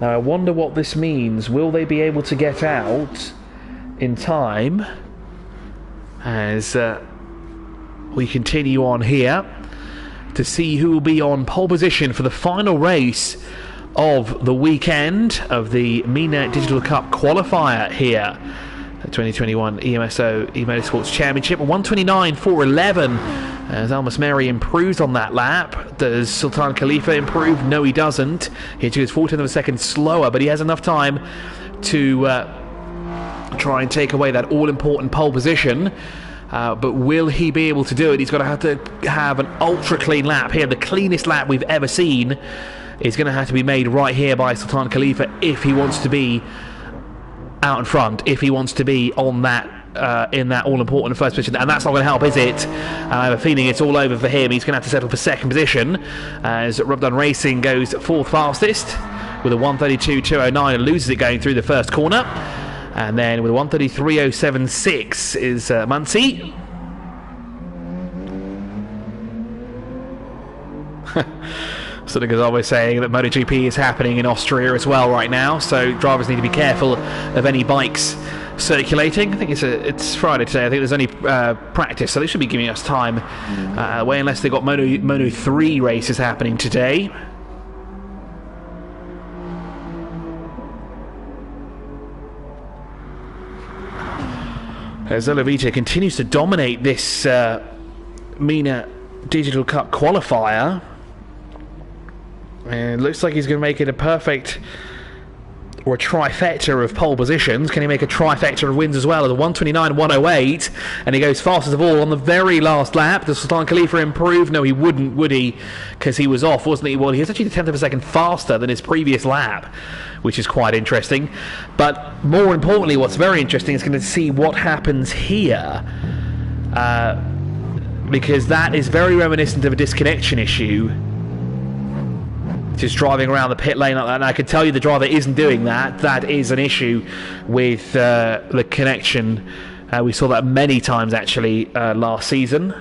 Now I wonder what this means. Will they be able to get out in time as we continue on here to see who will be on pole position for the final race of the weekend of the MENA Digital Cup qualifier here, the 2021 EMSO E-Motorsports Championship. 129.411 as Al-Masmeri improves on that lap. Does Sultan Khalifa improve? No, he doesn't. He goes 0.4 of a second slower, but he has enough time to try and take away that all-important pole position. But will he be able to do it? He's going to have an ultra-clean lap here. The cleanest lap we've ever seen is going to have to be made right here by Sultan Khalifa if he wants to be out in front, if he wants to be on that in that all-important first position, and that's not going to help, is it? I have a feeling it's all over for him. He's going to have to settle for second position as Rubdan Racing goes fourth fastest with a 1:32.209 and loses it going through the first corner, and then with a 1:33.076 is Muncie. Sort of, as always, saying that MotoGP is happening in Austria as well right now, so drivers need to be careful of any bikes circulating. I think it's Friday today. I think there's only practice, so they should be giving us time away, unless they've got Moto 3 races happening today. Zolovita continues to dominate this MENA Digital Cup qualifier. And it looks like he's going to make it a perfect or a trifecta of pole positions. Can he make a trifecta of wins as well? At a 1:29.108, and he goes fastest of all on the very last lap. Does Sultan Khalifa improve? No, he wouldn't, would he? Because he was off, wasn't he? Well, he was actually 0.1 of a second faster than his previous lap, which is quite interesting. But more importantly, what's very interesting is going to see what happens here, because that is very reminiscent of a disconnection issue. Just driving around the pit lane like that, and I can tell you the driver isn't doing that. That is an issue with the connection. We saw that many times actually last season.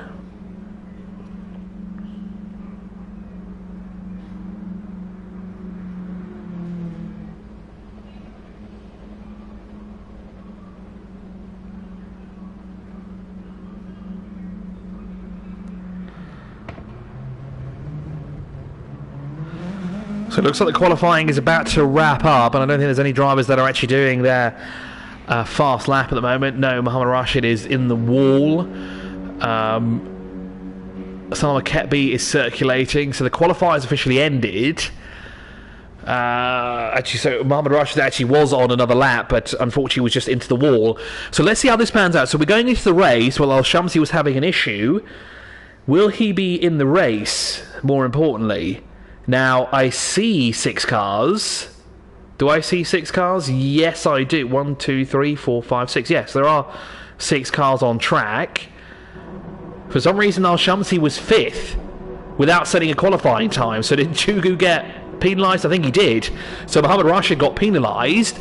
So it looks like the qualifying is about to wrap up, and I don't think there's any drivers that are actually doing their fast lap at the moment. No, Mohammed Rashid is in the wall. Salomon Keppy is circulating, so the qualifiers officially ended. Actually, so Mohammed Rashid actually was on another lap, but unfortunately was just into the wall. So let's see how this pans out. So we're going into the race. Well, Al-Shamsi was having an issue. Will he be in the race, more importantly? Now, I see 6 cars. Do I see 6 cars? Yes, I do. 1, 2, 3, 4, 5, 6. Yes, there are 6 cars on track. For some reason, Al-Shamsi was 5th without setting a qualifying time. So did Chugu get penalised? I think he did. So Mohammed Rashid got penalised.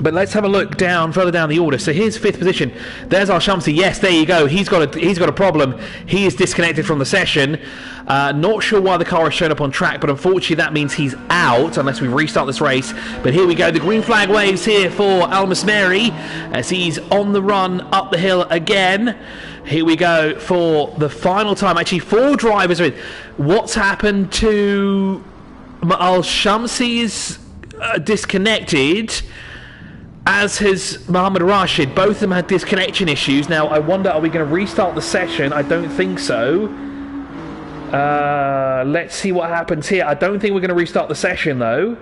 But let's have a look down further down the order. So here's 5th position. There's Al-Shamsi. Yes, there you go. He's got a problem. He is disconnected from the session. Not sure why the car has shown up on track, but unfortunately that means he's out unless we restart this race. But here we go. The green flag waves here for Al-Masmeri as he's on the run up the hill again. Here we go for the final time. Actually, 4 drivers are in. What's happened to Al-Shamsi is disconnected, as has Mohammed Rashid. Both of them had disconnection issues. Now, I wonder, are we going to restart the session? I don't think so. Let's see what happens here. I don't think we're going to restart the session, though.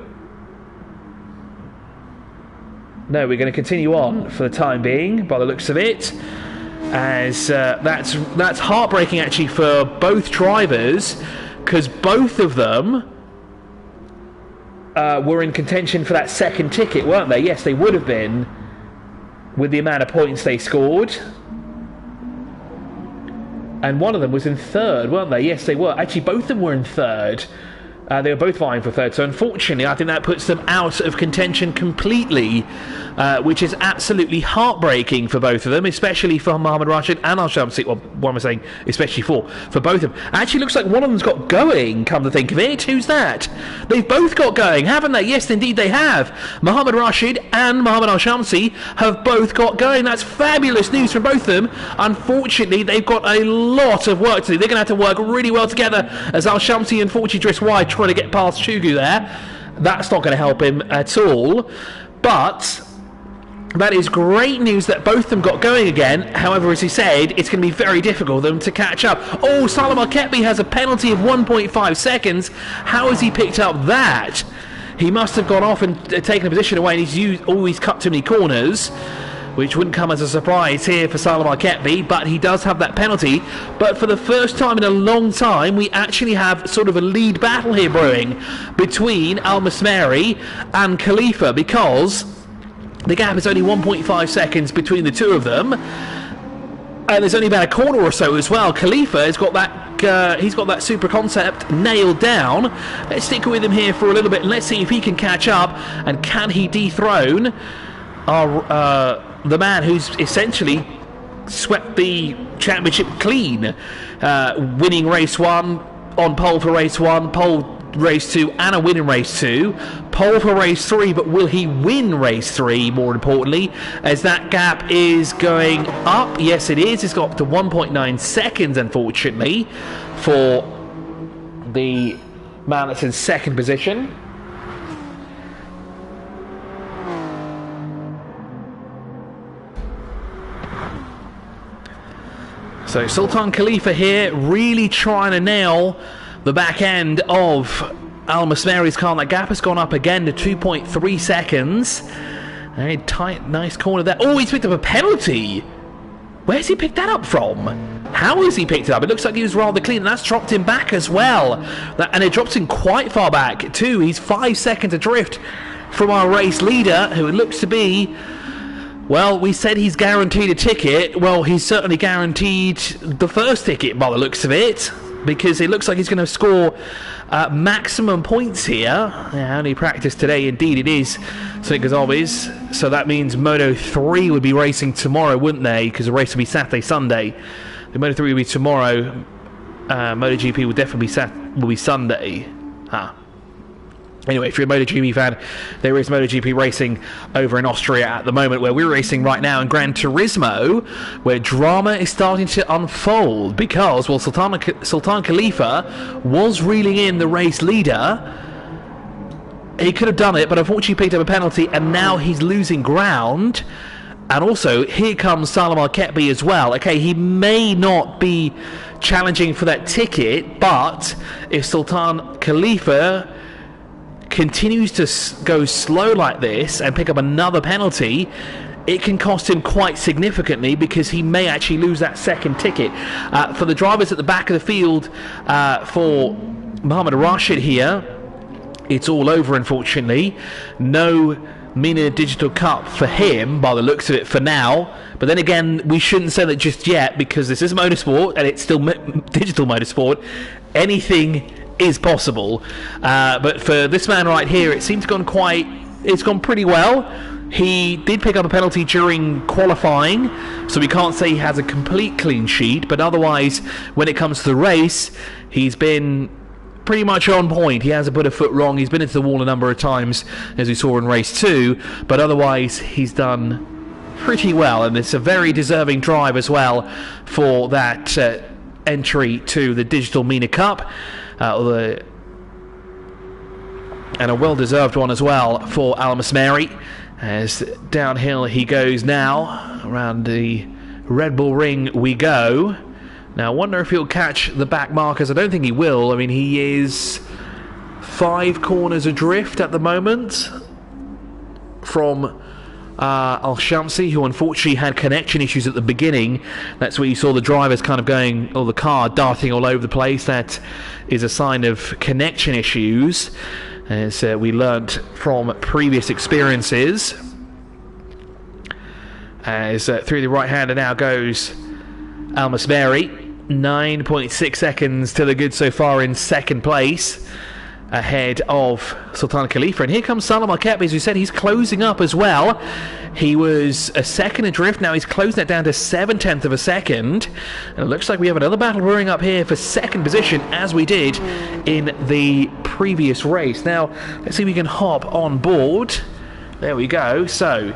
No, we're going to continue on for the time being, by the looks of it. As that's heartbreaking, actually, for both drivers, because both of them were in contention for that second ticket, weren't they? Yes, they would have been, with the amount of points they scored. And one of them was in third, weren't they? Yes, they were. Actually, both of them were in third. They were both vying for third. So unfortunately, I think that puts them out of contention completely, which is absolutely heartbreaking for both of them, especially for Mohammed Rashid and Al-Shamsi. Well, what am I saying? Especially for both of them. Actually, looks like one of them's got going, come to think of it. Who's that? They've both got going, haven't they? Yes, indeed they have. Mohammed Rashid and Mohammed Al-Shamsi have both got going. That's fabulous news from both of them. Unfortunately, they've got a lot of work to do. They're going to have to work really well together, as Al-Shamsi unfortunately drifts wide, trying to get past Chugu there. That's not going to help him at all. But that is great news that both of them got going again. However, as he said, it's going to be very difficult for them to catch up. Oh, Salomon Keppy has a penalty of 1.5 seconds. How has he picked up that? He must have gone off and taken a position away, and he's always cut too many corners, which wouldn't come as a surprise here for Salomon Keppy, but he does have that penalty. But for the first time in a long time, we actually have sort of a lead battle here brewing between Al-Masmari and Khalifa, because the gap is only 1.5 seconds between the two of them. And there's only about a corner or so as well. Khalifa has got that. He's got that super concept nailed down. Let's stick with him here for a little bit, and let's see if he can catch up, and can he dethrone the man who's essentially swept the championship clean, winning race 1, on pole for race 1, pole race 2, and a win in race 2, pole for race 3, but will he win race 3, more importantly, as that gap is going up? Yes, it is. It's got up to 1.9 seconds, unfortunately, for the man that's in second position. So Sultan Khalifa here really trying to nail the back end of Al-Masmari's car. That gap has gone up again to 2.3 seconds. Very tight, nice corner there. Oh, he's picked up a penalty. Where's he picked that up from? How has he picked it up? It looks like he was rather clean, and that's dropped him back as well. And it drops him quite far back too. He's 5 seconds adrift from our race leader, who it looks to be... Well, we said he's guaranteed a ticket. Well, he's certainly guaranteed the first ticket by the looks of it, because it looks like he's going to score maximum points here. Yeah, only practice today. Indeed, it is St. Gonzalez. So that means Moto 3 would be racing tomorrow, wouldn't they? Because the race will be Saturday, Sunday. The Moto 3 will be tomorrow. MotoGP will definitely be Sunday. Huh. Anyway, if you're a MotoGP fan, there is MotoGP racing over in Austria at the moment, where we're racing right now in Gran Turismo, where drama is starting to unfold because, well, Sultan Khalifa was reeling in the race leader. He could have done it, but unfortunately picked up a penalty, and now he's losing ground. And also, here comes Salomon Keppy as well. Okay, he may not be challenging for that ticket, but if Sultan Khalifa continues to go slow like this and pick up another penalty, it can cost him quite significantly, because he may actually lose that second ticket. For the drivers at the back of the field, for Mohammed Rashid here, it's all over, unfortunately. No MENA Digital Cup for him, by the looks of it, for now. But then again, we shouldn't say that just yet, because this is motorsport, and it's still digital motorsport. Anything is possible, but for this man right here, it seems to have it's gone pretty well. He did pick up a penalty during qualifying, so we can't say he has a complete clean sheet, but otherwise, when it comes to the race, he's been pretty much on point. He hasn't put a foot wrong. He's been into the wall a number of times, as we saw in race 2, but otherwise he's done pretty well, and it's a very deserving drive as well for that entry to the Digital MENA Cup. And a well-deserved one as well for Al-Masmari, as downhill he goes now. Around the Red Bull Ring we go. Now I wonder if he'll catch the back markers. I don't think he will. I mean, he is 5 corners adrift at the moment from Al-Shamsi, who unfortunately had connection issues at the beginning. That's where you saw the drivers kind of going, or the car darting all over the place. That is a sign of connection issues. as we learnt from previous experiences. As through the right-hander now goes Al-Masmeri. 9.6 seconds to the good so far in second place, ahead of Sultan Khalifa. And here comes Salomon Keppy. As we said, he's closing up as well. He was a second adrift. Now he's closing that down to 0.7 of a second. And it looks like we have another battle brewing up here for second position, as we did in the previous race. Now, let's see if we can hop on board. There we go. So,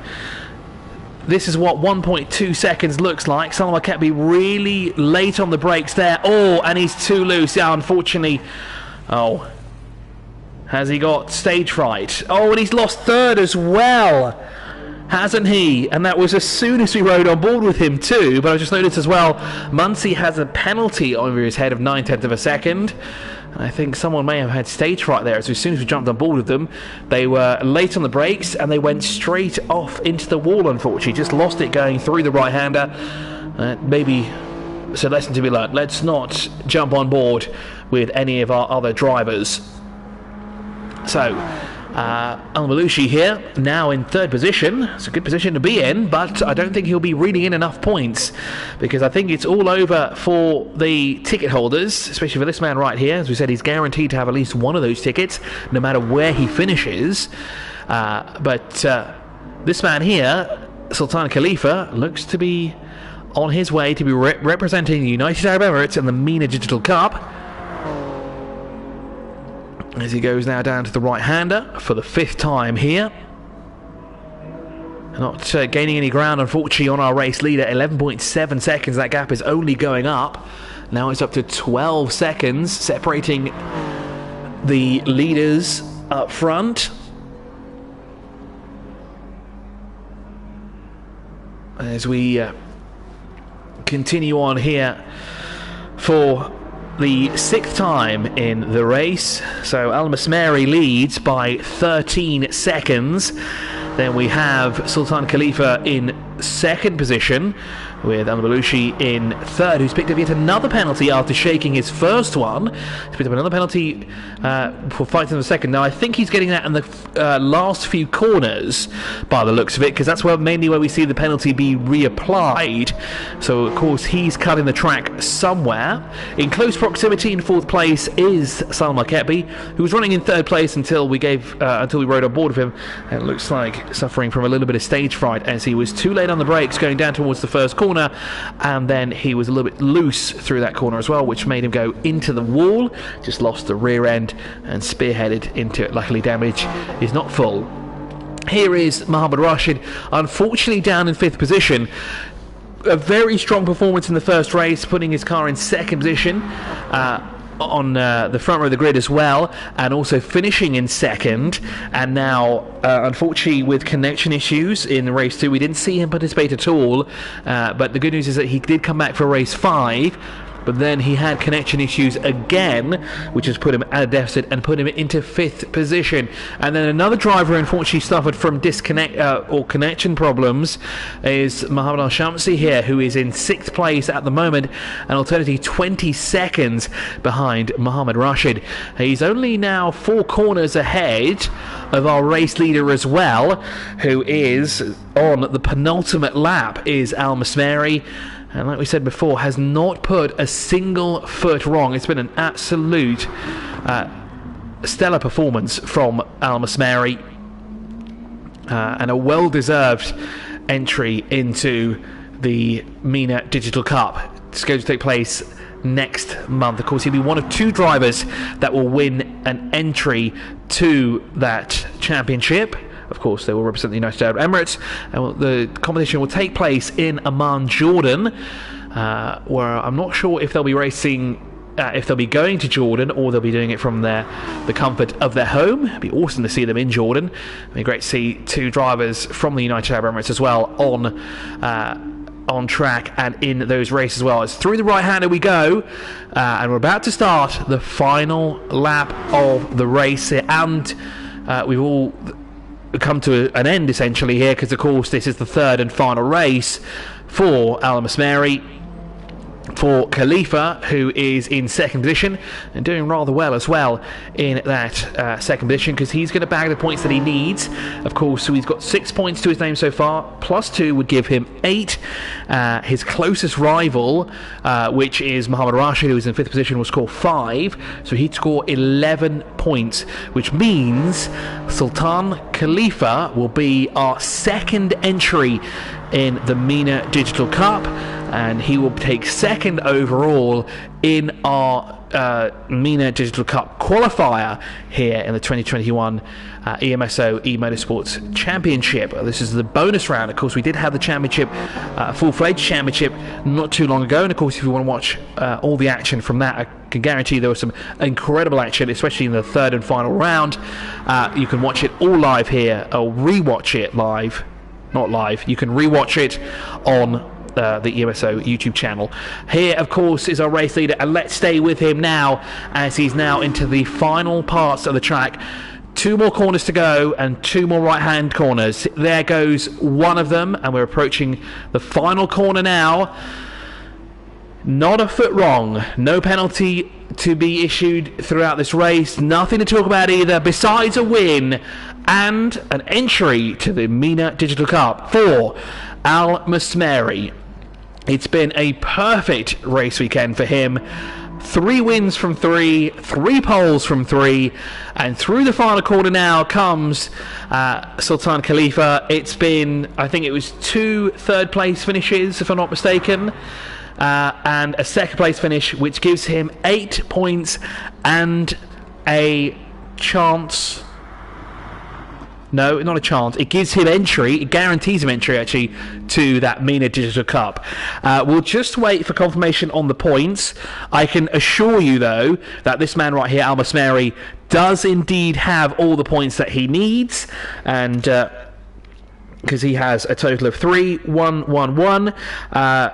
this is what 1.2 seconds looks like. Salomon Keppy really late on the brakes there. Oh, and he's too loose. Yeah, unfortunately. Oh. Has he got stage fright? Oh, and he's lost third as well, hasn't he? And that was as soon as we rode on board with him too. But I just noticed as well, Muncie has a penalty over his head of 0.9 of a second. I think someone may have had stage fright there. So as soon as we jumped on board with them, they were late on the brakes and they went straight off into the wall, unfortunately. Just lost it going through the right-hander. Maybe it's a lesson to be learned. Let's not jump on board with any of our other drivers. So, Al-Maloushi here, now in third position. It's a good position to be in, but I don't think he'll be reading in enough points, because I think it's all over for the ticket holders, especially for this man right here. As we said, he's guaranteed to have at least one of those tickets, no matter where he finishes. But this man here, Sultan Khalifa, looks to be on his way to be representing the United Arab Emirates in the MENA Digital Cup. As he goes now down to the right-hander for the 5th time here. Not gaining any ground, unfortunately, on our race leader. 11.7 seconds. That gap is only going up. Now it's up to 12 seconds, separating the leaders up front. As we continue on here for the 6th time in the race. So Al-Masmeri leads by 13 seconds. Then we have Sultan Khalifa in 2nd position, with Al-Maloushi in 3rd, who's picked up yet another penalty after shaking his first one. He's picked up another penalty for fighting the 2nd. Now, I think he's getting that in the last few corners, by the looks of it, because that's mainly where we see the penalty be reapplied. So, of course, he's cutting the track somewhere. In close proximity in 4th place is Salomon Keppy, who was running in 3rd place until we rode on board with him, and it looks like suffering from a little bit of stage fright, as he was too late on the brakes going down towards the first corner, and then he was a little bit loose through that corner as well, which made him go into the wall. Just lost the rear end and spearheaded into it. Luckily, damage is not full. Here is Mohammed Rashid, unfortunately down in 5th position. A very strong performance in the first race, putting his car in 2nd position on the front row of the grid as well, and also finishing in 2nd. And now, unfortunately, with connection issues in race 2, we didn't see him participate at all. But the good news is that he did come back for race 5. But then he had connection issues again, which has put him at a deficit and put him into 5th position. And then another driver unfortunately suffered from disconnect or connection problems is Mohammed Al-Shamsi here, who is in 6th place at the moment, and alternatively 20 seconds behind Mohammed Rashid. He's only now 4 corners ahead of our race leader as well, who is on the penultimate lap, is Al-Masmeri. And like we said before, has not put a single foot wrong. It's been an absolute stellar performance from Al-Masmeri, and a well-deserved entry into the MENA Digital Cup. It's going to take place next month. Of course, he'll be one of 2 drivers that will win an entry to that championship. Of course, they will represent the United Arab Emirates, and the competition will take place in Amman, Jordan, where I'm not sure if they'll be racing, if they'll be going to Jordan, or they'll be doing it from the comfort of their home. It'd be awesome to see them in Jordan. It'd be great to see 2 drivers from the United Arab Emirates as well on track and in those races as well. As through the right-hander we go, and we're about to start the final lap of the race here, and we've all come to an end essentially here, because of course this is the 3rd and final race for Al-Masmeri. for Khalifa, who is in second position and doing rather well as well in that second position, because he's going to bag the points that he needs. Of course, so he's got 6 points to his name so far, +2 would give him 8. His closest rival, which is Mohammed Rashid, who is in 5th position, will score 5, so he'd score 11 points, which means Sultan Khalifa will be our second entry in the MENA Digital Cup, and he will take second overall in our MENA Digital Cup qualifier here in the 2021 EMSO E-Motorsports Championship. This is the bonus round. Of course, we did have the championship, full-fledged championship, not too long ago, and of course, if you want to watch all the action from that, I can guarantee there was some incredible action, especially in the third and final round. You can watch it all live here, or re-watch it live. Not live, you can rewatch it on the EMSO YouTube channel. Here, of course, is our race leader, and let's stay with him now as he's now into the final parts of the track. 2 more corners to go and 2 more right-hand corners. There goes one of them, and we're approaching the final corner now. Not a foot wrong, no penalty to be issued throughout this race, nothing to talk about either besides a win and an entry to the MENA Digital Cup for Al-Shamsi. It's been a perfect race weekend for him. 3 wins from 3, 3 poles from 3, and through the final corner now comes Sultan Khalifa. It's been, I think it was 2 third place finishes, if I'm not mistaken, and a second place finish, which gives him 8 points and a chance. No, not a chance. It gives him entry. It guarantees him entry, actually, to that MENA Digital Cup. We'll just wait for confirmation on the points. I can assure you, though, that this man right here, Al-Shamsi, does indeed have all the points that he needs, and because he has a total of 3, 1, 1, 1.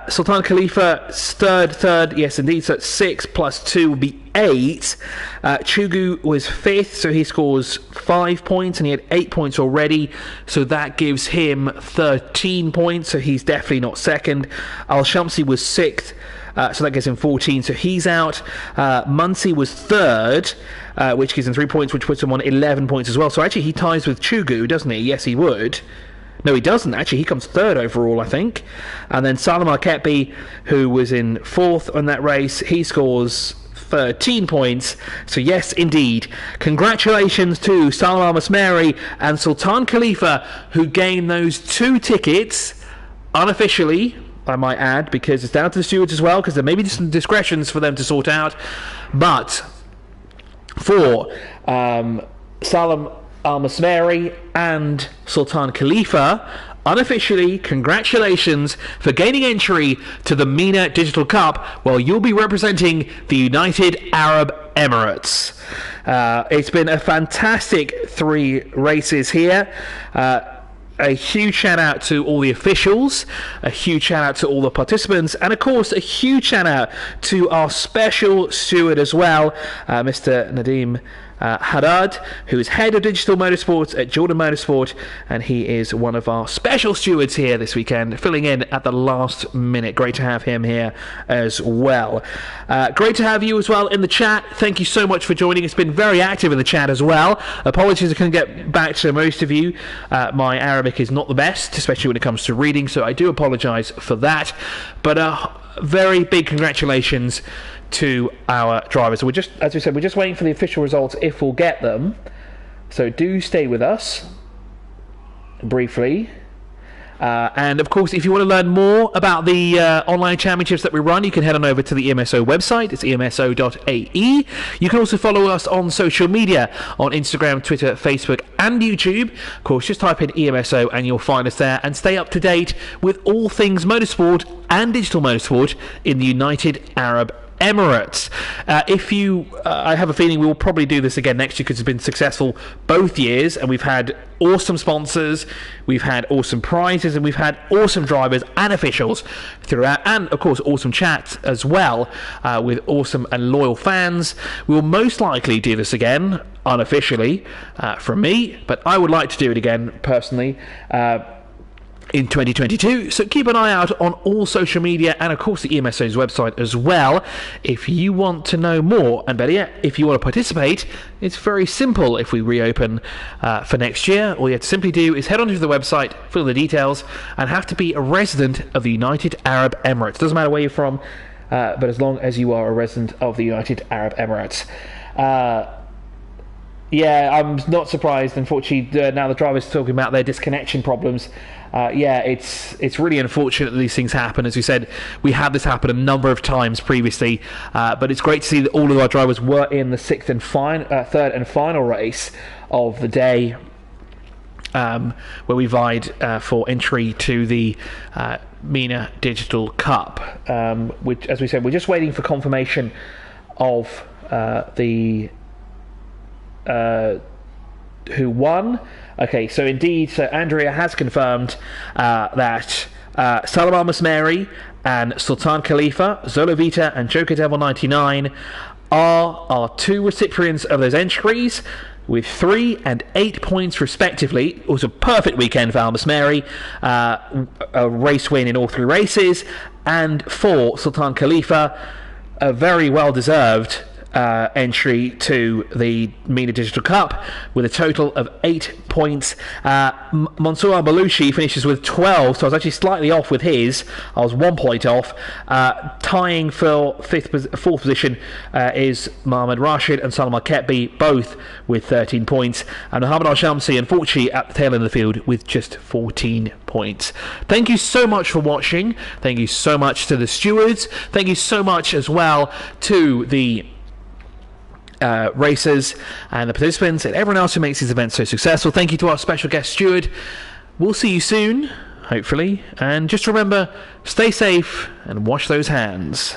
Sultan Khalifa, third, yes indeed, so it's 6 plus 2 would be 8. Chugu was 5th, so he scores 5 points, and he had 8 points already, so that gives him 13 points, so he's definitely not second. Al-Shamsi was 6th, so that gives him 14, so he's out. Muncie was 3rd, which gives him 3 points, which puts him on 11 points as well, so actually he ties with Chugu, doesn't he? Yes, he would. No, he doesn't, actually. He comes 3rd overall, I think. And then Salomon Keppy, who was in 4th on that race, he scores 13 points. So yes, indeed. Congratulations to Salomon Keppy and Sultan Khalifa, who gained those 2 tickets unofficially, I might add, because it's down to the stewards as well, because there may be some discretions for them to sort out. But for Salomon Al-Shamsi and Sultan Khalifa, unofficially, congratulations for gaining entry to the MENA Digital Cup, while you'll be representing the United Arab Emirates. It's been a fantastic 3 races here. A huge shout out to all the officials, a huge shout out to all the participants, and of course a huge shout out to our special steward as well, Mr. Nadim Haddad, who is head of digital motorsports at Jordan Motorsport, and he is one of our special stewards here this weekend, filling in at the last minute. Great to have him here as well. Great to have you as well in the chat. Thank you so much for joining. It's been very active in the chat as well. Apologies I couldn't get back to most of you. My Arabic is not the best, especially when it comes to reading, so I do apologise for that. But very big congratulations to our drivers. We're just, as we said, we're just waiting for the official results if we'll get them. So do stay with us briefly. And of course, if you want to learn more about the online championships that we run, you can head on over to the EMSO website. It's emso.ae. You can also follow us on social media on Instagram, Twitter, Facebook and YouTube. Of course, just type in EMSO and you'll find us there, and stay up to date with all things motorsport and digital motorsport in the United Arab Emirates. I have a feeling we will probably do this again next year, because it's been successful both years, and we've had awesome sponsors, we've had awesome prizes, and we've had awesome drivers and officials throughout, and of course awesome chats as well, with awesome and loyal fans. We will most likely do this again unofficially from me, but I would like to do it again personally. in 2022, so keep an eye out on all social media and of course the EMSO's website as well if you want to know more, and better yet, if you want to participate. It's very simple. If we reopen for next year, all you have to simply do is head onto the website, fill the details, and have to be a resident of the United Arab Emirates. Doesn't matter where you're from, but as long as you are a resident of the United Arab Emirates. Yeah, I'm not surprised. Unfortunately, now the drivers are talking about their disconnection problems. Yeah, it's really unfortunate that these things happen. As we said, we had this happen a number of times previously, but it's great to see that all of our drivers were in the third and final race of the day, where we vied for entry to the MENA Digital Cup. Which, as we said, we're just waiting for confirmation of the who won. Okay, so indeed, so Andrea has confirmed that Salomon Keppy and Sultan Khalifa, Zolovita and Joker Devil 99 are our two recipients of those entries, with 3 and 8 points respectively. It was a perfect weekend for Al-Shamsi, a race win in all 3 races, and for Sultan Khalifa, a very well-deserved entry to the MENA Digital Cup with a total of 8 points. Mansour Al-Balushi finishes with 12, so I was actually slightly off with his. I was 1 point off. Tying for fourth position is Mohammed Rashid and Salomon Keppy, both with 13 points, and Mohammed Al-Shamsi unfortunately at the tail end of the field with just 14 points. Thank you so much for watching. Thank you so much to the stewards. Thank you so much as well to the racers and the participants and everyone else who makes these events so successful. Thank you to our special guest steward. We'll see you soon, hopefully, and just remember, stay safe and wash those hands.